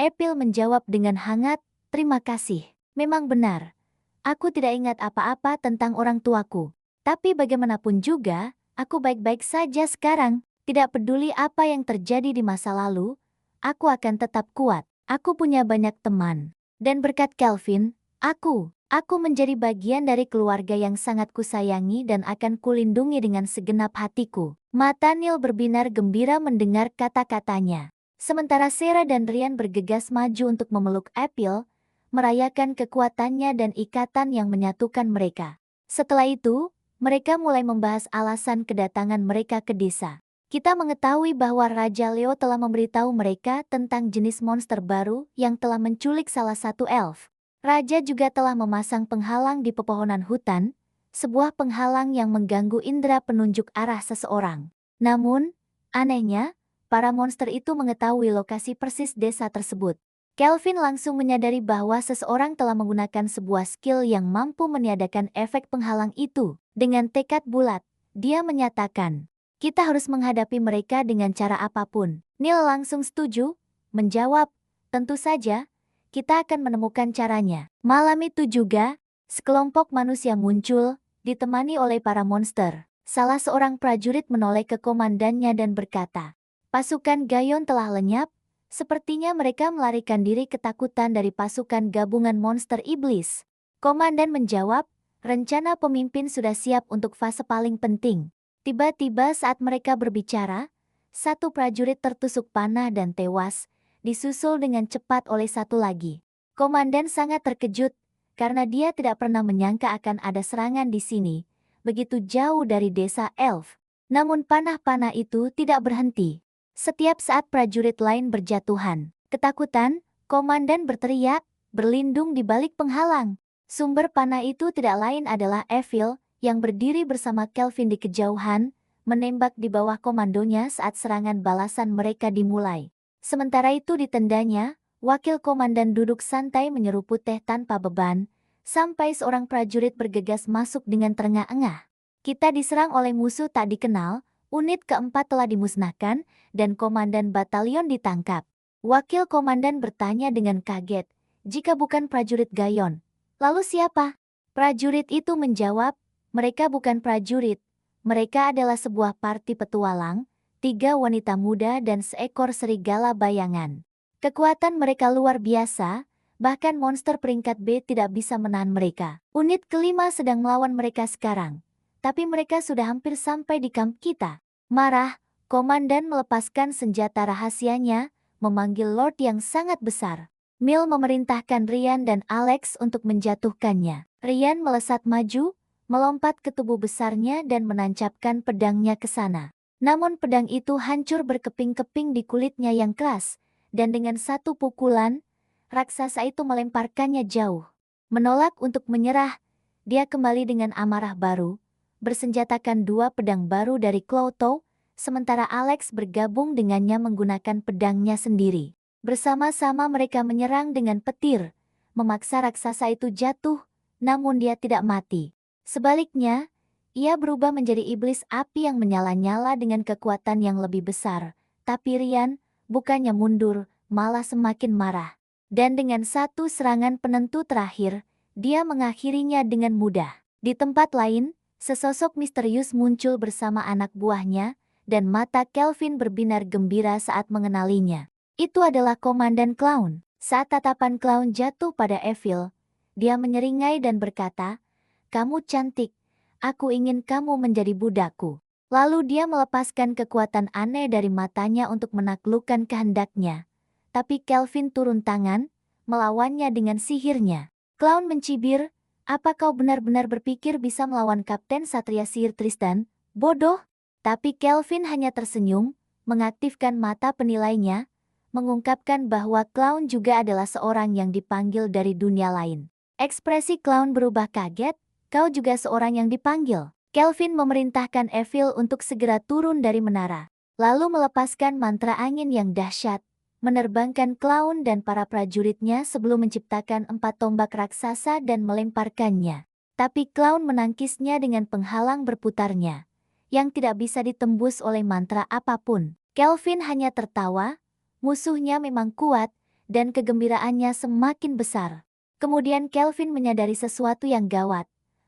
Epil menjawab dengan hangat, terima kasih. Memang benar, aku tidak ingat apa-apa tentang orang tuaku. Tapi bagaimanapun juga, aku baik-baik saja sekarang. Tidak peduli apa yang terjadi di masa lalu, aku akan tetap kuat. Aku punya banyak teman. Dan berkat Kelvin, aku menjadi bagian dari keluarga yang sangat kusayangi dan akan kulindungi dengan segenap hatiku. Mata Neil berbinar gembira mendengar kata-katanya. Sementara Sarah dan Ryan bergegas maju untuk memeluk Epil, merayakan kekuatannya dan ikatan yang menyatukan mereka. Setelah itu, mereka mulai membahas alasan kedatangan mereka ke desa. Kita mengetahui bahwa Raja Leo telah memberitahu mereka tentang jenis monster baru yang telah menculik salah satu elf. Raja juga telah memasang penghalang di pepohonan hutan, sebuah penghalang yang mengganggu indera penunjuk arah seseorang. Namun, anehnya, para monster itu mengetahui lokasi persis desa tersebut. Kelvin langsung menyadari bahwa seseorang telah menggunakan sebuah skill yang mampu meniadakan efek penghalang itu. Dengan tekad bulat, dia menyatakan, kita harus menghadapi mereka dengan cara apapun. Neil langsung setuju, menjawab, tentu saja, kita akan menemukan caranya. Malam itu juga, sekelompok manusia muncul, ditemani oleh para monster. Salah seorang prajurit menoleh ke komandannya dan berkata, pasukan Gayon telah lenyap. Sepertinya mereka melarikan diri ketakutan dari pasukan gabungan monster iblis. Komandan menjawab, rencana pemimpin sudah siap untuk fase paling penting. Tiba-tiba saat mereka berbicara, satu prajurit tertusuk panah dan tewas, disusul dengan cepat oleh satu lagi. Komandan sangat terkejut, karena dia tidak pernah menyangka akan ada serangan di sini, begitu jauh dari desa elf. Namun panah-panah itu tidak berhenti. Setiap saat prajurit lain berjatuhan, ketakutan, komandan berteriak, berlindung di balik penghalang. Sumber panah itu tidak lain adalah Evil, yang berdiri bersama Kelvin di kejauhan, menembak di bawah komandonya saat serangan balasan mereka dimulai. Sementara itu di tendanya, wakil komandan duduk santai menyeruput teh tanpa beban, sampai seorang prajurit bergegas masuk dengan terengah-engah. Kita diserang oleh musuh tak dikenal. Unit keempat telah dimusnahkan, dan komandan batalion ditangkap. Wakil komandan bertanya dengan kaget, jika bukan prajurit Gayon, lalu siapa? Prajurit itu menjawab, mereka bukan prajurit, mereka adalah sebuah parti petualang, 3 wanita muda dan seekor serigala bayangan. Kekuatan mereka luar biasa, bahkan monster peringkat B tidak bisa menahan mereka. Unit kelima sedang melawan mereka sekarang. Tapi mereka sudah hampir sampai di kamp kita. Marah, komandan melepaskan senjata rahasianya, memanggil Lord yang sangat besar. Mil memerintahkan Ryan dan Alex untuk menjatuhkannya. Ryan melesat maju, melompat ke tubuh besarnya dan menancapkan pedangnya ke sana. Namun pedang itu hancur berkeping-keping di kulitnya yang keras, dan dengan satu pukulan, raksasa itu melemparkannya jauh. Menolak untuk menyerah, dia kembali dengan amarah baru, bersenjatakan 2 pedang baru dari Clouto, sementara Alex bergabung dengannya menggunakan pedangnya sendiri. Bersama-sama mereka menyerang dengan petir, memaksa raksasa itu jatuh, namun dia tidak mati. Sebaliknya, ia berubah menjadi iblis api yang menyala-nyala dengan kekuatan yang lebih besar. Tapi Ryan, bukannya mundur, malah semakin marah. Dan dengan satu serangan penentu terakhir, dia mengakhirinya dengan mudah. Di tempat lain, sesosok misterius muncul bersama anak buahnya, dan mata Kelvin berbinar gembira saat mengenalinya. Itu adalah Komandan Clown. Saat tatapan Clown jatuh pada Evil, dia menyeringai dan berkata, kamu cantik. Aku ingin kamu menjadi budakku. Lalu dia melepaskan kekuatan aneh dari matanya untuk menaklukkan kehendaknya. Tapi Kelvin turun tangan, melawannya dengan sihirnya. Clown mencibir, apa kau benar-benar berpikir bisa melawan Kapten Satria Sihir Tristan? Bodoh! Tapi Kelvin hanya tersenyum, mengaktifkan mata penilainya, mengungkapkan bahwa Clown juga adalah seorang yang dipanggil dari dunia lain. Ekspresi Clown berubah kaget, kau juga seorang yang dipanggil. Kelvin memerintahkan Evil untuk segera turun dari menara, lalu melepaskan mantra angin yang dahsyat, menerbangkan Clown dan para prajuritnya sebelum menciptakan 4 tombak raksasa dan melemparkannya. Tapi Clown menangkisnya dengan penghalang berputarnya, yang tidak bisa ditembus oleh mantra apapun. Kelvin hanya tertawa, musuhnya memang kuat, dan kegembiraannya semakin besar. Kemudian Kelvin menyadari sesuatu yang gawat.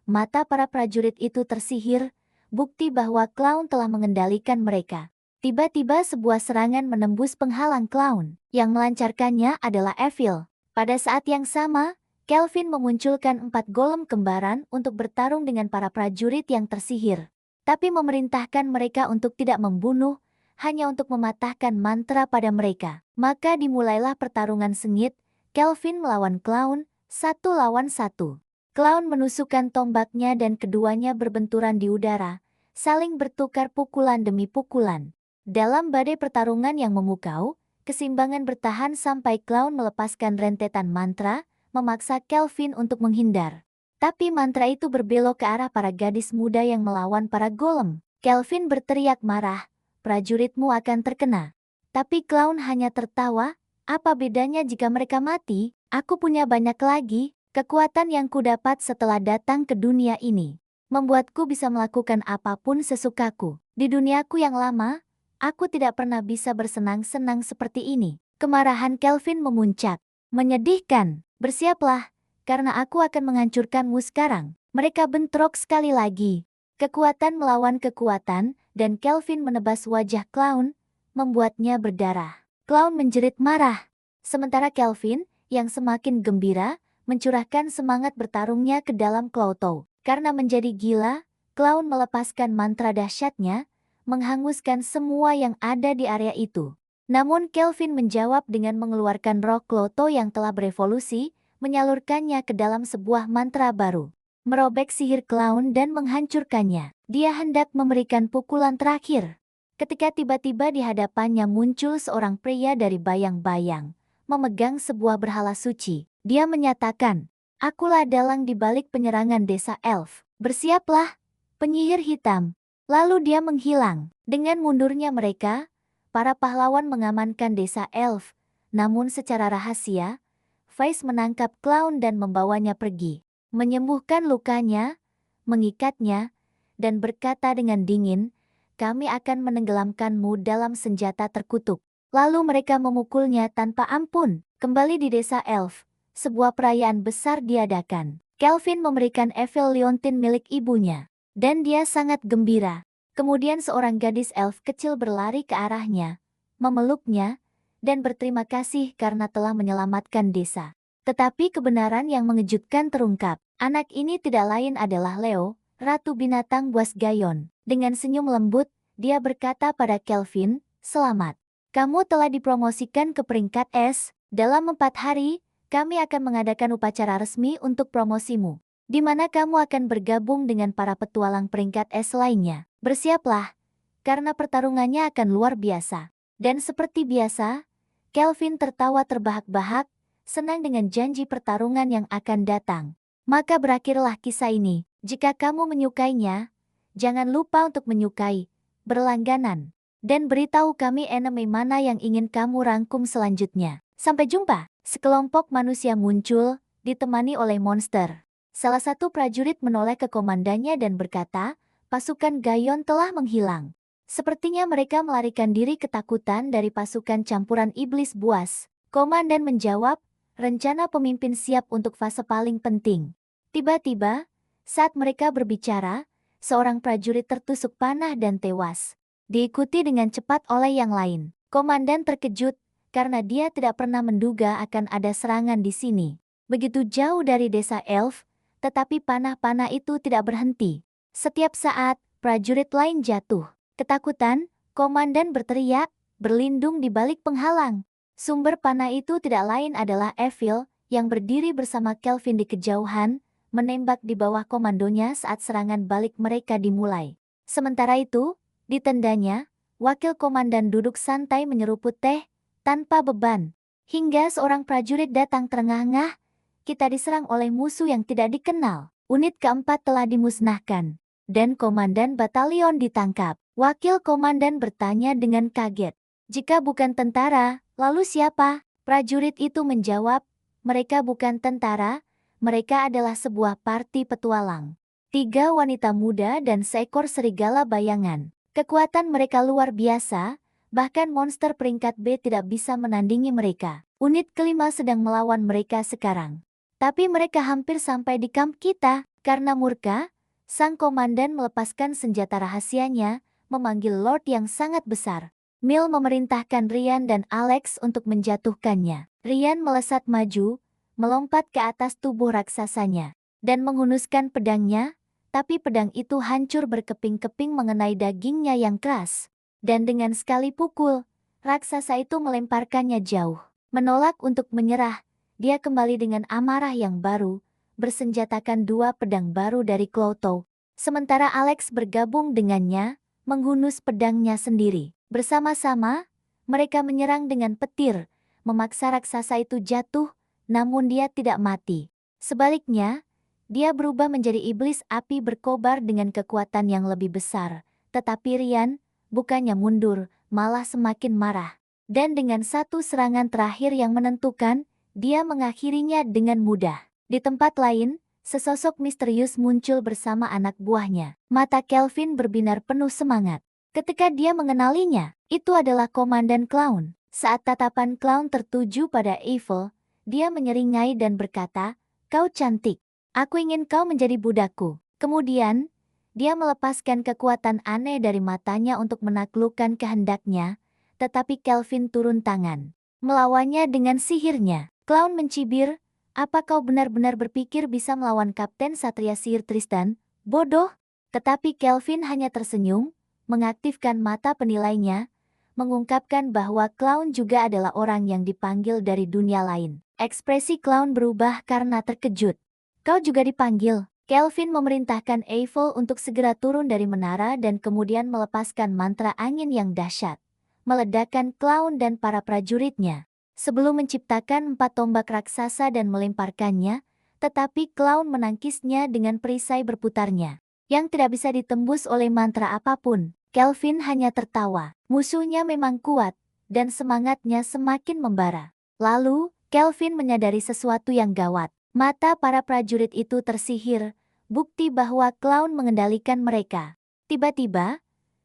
Mata para prajurit itu tersihir, bukti bahwa Clown telah mengendalikan mereka. Tiba-tiba sebuah serangan menembus penghalang Clown. Yang melancarkannya adalah Evil. Pada saat yang sama, Kelvin memunculkan 4 golem kembaran untuk bertarung dengan para prajurit yang tersihir. Tapi memerintahkan mereka untuk tidak membunuh, hanya untuk mematahkan mantra pada mereka. Maka dimulailah pertarungan sengit, Kelvin melawan Clown, 1 lawan 1. Clown menusukkan tombaknya dan keduanya berbenturan di udara, saling bertukar pukulan demi pukulan. Dalam badai pertarungan yang memukau, keseimbangan bertahan sampai Clown melepaskan rentetan mantra, memaksa Kelvin untuk menghindar. Tapi mantra itu berbelok ke arah para gadis muda yang melawan para golem. Kelvin berteriak marah, prajuritmu akan terkena. Tapi Clown hanya tertawa, apa bedanya jika mereka mati? Aku punya banyak lagi. Kekuatan yang kudapat setelah datang ke dunia ini membuatku bisa melakukan apapun sesukaku. Di duniaku yang lama, aku tidak pernah bisa bersenang-senang seperti ini. Kemarahan Kelvin memuncak. Menyedihkan. Bersiaplah, karena aku akan menghancurkanmu sekarang. Mereka bentrok sekali lagi. Kekuatan melawan kekuatan, dan Kelvin menebas wajah Clown, membuatnya berdarah. Clown menjerit marah. Sementara Kelvin, yang semakin gembira, mencurahkan semangat bertarungnya ke dalam Clouto. Karena menjadi gila, Clown melepaskan mantra dahsyatnya, menghanguskan semua yang ada di area itu. Namun Kelvin menjawab dengan mengeluarkan roh Clouto yang telah berevolusi, menyalurkannya ke dalam sebuah mantra baru. Merobek sihir Clown dan menghancurkannya. Dia hendak memberikan pukulan terakhir. Ketika tiba-tiba di hadapannya muncul seorang pria dari bayang-bayang, memegang sebuah berhala suci. Dia menyatakan, akulah dalang di balik penyerangan desa elf. Bersiaplah, penyihir hitam. Lalu dia menghilang. Dengan mundurnya mereka, para pahlawan mengamankan desa elf. Namun secara rahasia, Faiz menangkap Clown dan membawanya pergi. Menyembuhkan lukanya, mengikatnya, dan berkata dengan dingin, kami akan menenggelamkanmu dalam senjata terkutuk. Lalu mereka memukulnya tanpa ampun. Kembali di desa elf. Sebuah perayaan besar diadakan. Kelvin memberikan Evil liontin milik ibunya. Dan dia sangat gembira. Kemudian seorang gadis elf kecil berlari ke arahnya, memeluknya, dan berterima kasih karena telah menyelamatkan desa. Tetapi kebenaran yang mengejutkan terungkap. Anak ini tidak lain adalah Leo, Ratu Binatang Buas Gayon. Dengan senyum lembut, dia berkata pada Kelvin, selamat. Kamu telah dipromosikan ke peringkat S. Dalam 4 hari, kami akan mengadakan upacara resmi untuk promosimu, di mana kamu akan bergabung dengan para petualang peringkat S lainnya. Bersiaplah, karena pertarungannya akan luar biasa. Dan seperti biasa, Kelvin tertawa terbahak-bahak, senang dengan janji pertarungan yang akan datang. Maka berakhirlah kisah ini. Jika kamu menyukainya, jangan lupa untuk menyukai, berlangganan, dan beritahu kami anime mana yang ingin kamu rangkum selanjutnya. Sampai jumpa! Sekelompok manusia muncul, ditemani oleh monster. Salah satu prajurit menoleh ke komandannya dan berkata, pasukan Gayon telah menghilang. Sepertinya mereka melarikan diri ketakutan dari pasukan campuran iblis buas. Komandan menjawab, rencana pemimpin siap untuk fase paling penting. Tiba-tiba, saat mereka berbicara, seorang prajurit tertusuk panah dan tewas. Diikuti dengan cepat oleh yang lain. Komandan terkejut, karena dia tidak pernah menduga akan ada serangan di sini. Begitu jauh dari desa elf, tetapi panah-panah itu tidak berhenti. Setiap saat, prajurit lain jatuh. Ketakutan, komandan berteriak, berlindung di balik penghalang. Sumber panah itu tidak lain adalah Evil, yang berdiri bersama Kelvin di kejauhan, menembak di bawah komandonya saat serangan balik mereka dimulai. Sementara itu, di tendanya, wakil komandan duduk santai menyeruput teh, tanpa beban. Hingga seorang prajurit datang terengah-engah, kita diserang oleh musuh yang tidak dikenal. Unit keempat telah dimusnahkan, dan komandan batalion ditangkap. Wakil komandan bertanya dengan kaget. Jika bukan tentara, lalu siapa? Prajurit itu menjawab, mereka bukan tentara, mereka adalah sebuah parti petualang. 3 wanita muda dan seekor serigala bayangan. Kekuatan mereka luar biasa, bahkan monster peringkat B tidak bisa menandingi mereka. Unit kelima sedang melawan mereka sekarang. Tapi mereka hampir sampai di kamp kita. Karena murka, sang komandan melepaskan senjata rahasianya, memanggil Lord yang sangat besar. Mil memerintahkan Ryan dan Alex untuk menjatuhkannya. Ryan melesat maju, melompat ke atas tubuh raksasanya, dan menghunuskan pedangnya, tapi pedang itu hancur berkeping-keping mengenai dagingnya yang keras. Dan dengan sekali pukul, raksasa itu melemparkannya jauh. Menolak untuk menyerah, dia kembali dengan amarah yang baru, bersenjatakan 2 pedang baru dari Clouto. Sementara Alex bergabung dengannya, menghunus pedangnya sendiri. Bersama-sama, mereka menyerang dengan petir, memaksa raksasa itu jatuh, namun dia tidak mati. Sebaliknya, dia berubah menjadi iblis api berkobar dengan kekuatan yang lebih besar. Tetapi Ryan, bukannya mundur, malah semakin marah. Dan dengan satu serangan terakhir yang menentukan, dia mengakhirinya dengan mudah. Di tempat lain, sesosok misterius muncul bersama anak buahnya. Mata Kelvin berbinar penuh semangat. Ketika dia mengenalinya, itu adalah Komandan Clown. Saat tatapan Clown tertuju pada Evil, dia menyeringai dan berkata, "Kau cantik. Aku ingin kau menjadi budakku." Kemudian, dia melepaskan kekuatan aneh dari matanya untuk menaklukkan kehendaknya, tetapi Kelvin turun tangan, melawannya dengan sihirnya. Clown mencibir, "Apa kau benar-benar berpikir bisa melawan Kapten Satria Sihir Tristan? Bodoh!" Tetapi Kelvin hanya tersenyum, mengaktifkan mata penilainya, mengungkapkan bahwa Clown juga adalah orang yang dipanggil dari dunia lain. Ekspresi Clown berubah karena terkejut. "Kau juga dipanggil?" Kelvin memerintahkan Evil untuk segera turun dari menara dan kemudian melepaskan mantra angin yang dahsyat, meledakkan Clown dan para prajuritnya. Sebelum menciptakan 4 tombak raksasa dan melemparkannya, tetapi Clown menangkisnya dengan perisai berputarnya, yang tidak bisa ditembus oleh mantra apapun. Kelvin hanya tertawa. Musuhnya memang kuat, dan semangatnya semakin membara. Lalu, Kelvin menyadari sesuatu yang gawat. Mata para prajurit itu tersihir, bukti bahwa Clown mengendalikan mereka. Tiba-tiba,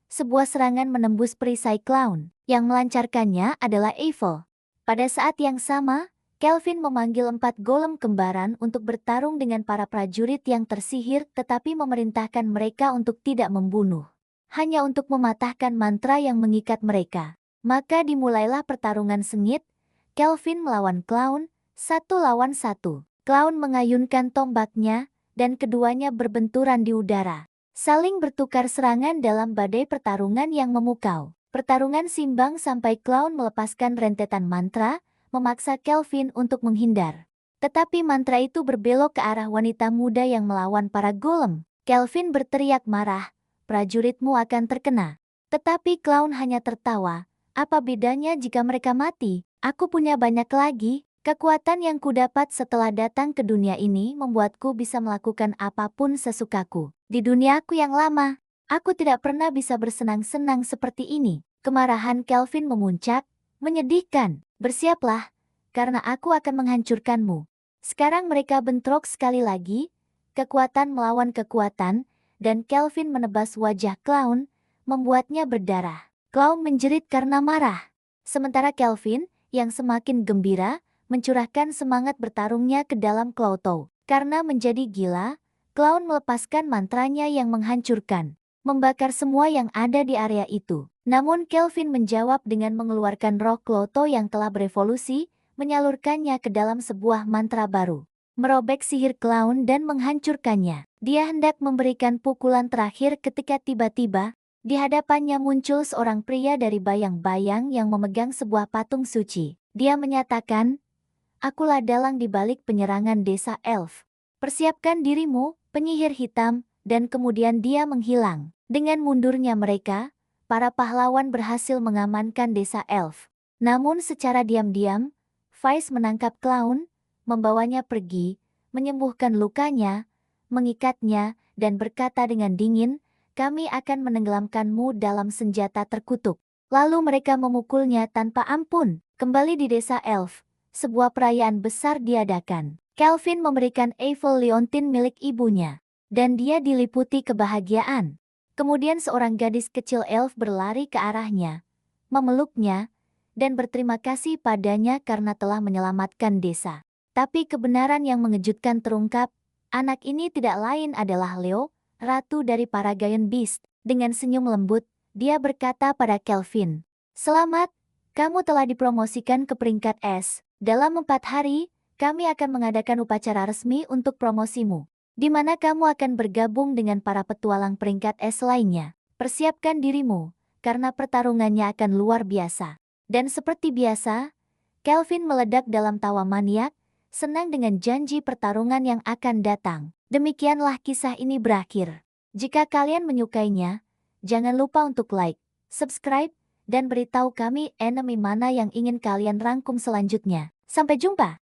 sebuah serangan menembus perisai Clown. Yang melancarkannya adalah Evil. Pada saat yang sama, Kelvin memanggil 4 golem kembaran untuk bertarung dengan para prajurit yang tersihir tetapi memerintahkan mereka untuk tidak membunuh. Hanya untuk mematahkan mantra yang mengikat mereka. Maka dimulailah pertarungan sengit, Kelvin melawan Clown, 1 lawan 1. Clown mengayunkan tombaknya, dan keduanya berbenturan di udara. Saling bertukar serangan dalam badai pertarungan yang memukau. Pertarungan simbang sampai Clown melepaskan rentetan mantra, memaksa Kelvin untuk menghindar. Tetapi mantra itu berbelok ke arah wanita muda yang melawan para golem. Kelvin berteriak marah, "Prajuritmu akan terkena." Tetapi Clown hanya tertawa, "Apa bedanya jika mereka mati? Aku punya banyak lagi." Kekuatan yang kudapat setelah datang ke dunia ini membuatku bisa melakukan apapun sesukaku. Di duniaku yang lama, aku tidak pernah bisa bersenang-senang seperti ini. Kemarahan Kelvin memuncak, menyedihkan. "Bersiaplah, karena aku akan menghancurkanmu." Sekarang mereka bentrok sekali lagi, kekuatan melawan kekuatan, dan Kelvin menebas wajah Clown, membuatnya berdarah. Clown menjerit karena marah. Sementara Kelvin, yang semakin gembira, mencurahkan semangat bertarungnya ke dalam Clouto. Karena menjadi gila, Clown melepaskan mantranya yang menghancurkan, membakar semua yang ada di area itu. Namun Kelvin menjawab dengan mengeluarkan roh Clouto yang telah berevolusi, menyalurkannya ke dalam sebuah mantra baru. merobek sihir clown dan menghancurkannya. Dia hendak memberikan pukulan terakhir ketika tiba-tiba, di hadapannya muncul seorang pria dari bayang-bayang yang memegang sebuah patung suci. Dia menyatakan, "Akulah dalang di balik penyerangan desa elf. Persiapkan dirimu, penyihir hitam," dan kemudian dia menghilang. Dengan mundurnya mereka, para pahlawan berhasil mengamankan desa elf. Namun secara diam-diam, Vice menangkap clown, membawanya pergi, menyembuhkan lukanya, mengikatnya, dan berkata dengan dingin, "Kami akan menenggelamkanmu dalam senjata terkutuk." Lalu mereka memukulnya tanpa ampun. Kembali di desa elf, sebuah perayaan besar diadakan. Kelvin memberikan Eiffel liontin milik ibunya, dan dia diliputi kebahagiaan. Kemudian seorang gadis kecil elf berlari ke arahnya, memeluknya, dan berterima kasih padanya karena telah menyelamatkan desa. Tapi kebenaran yang mengejutkan terungkap, anak ini tidak lain adalah Leo, ratu dari para Giant Beast. Dengan senyum lembut, dia berkata pada Kelvin, "Selamat, kamu telah dipromosikan ke peringkat S. Dalam 4 hari, kami akan mengadakan upacara resmi untuk promosimu, di mana kamu akan bergabung dengan para petualang peringkat S lainnya. Persiapkan dirimu, karena pertarungannya akan luar biasa." Dan seperti biasa, Kelvin meledak dalam tawa maniak, senang dengan janji pertarungan yang akan datang. Demikianlah kisah ini berakhir. Jika kalian menyukainya, jangan lupa untuk like, subscribe, dan beritahu kami anime mana yang ingin kalian rangkum selanjutnya. Sampai jumpa!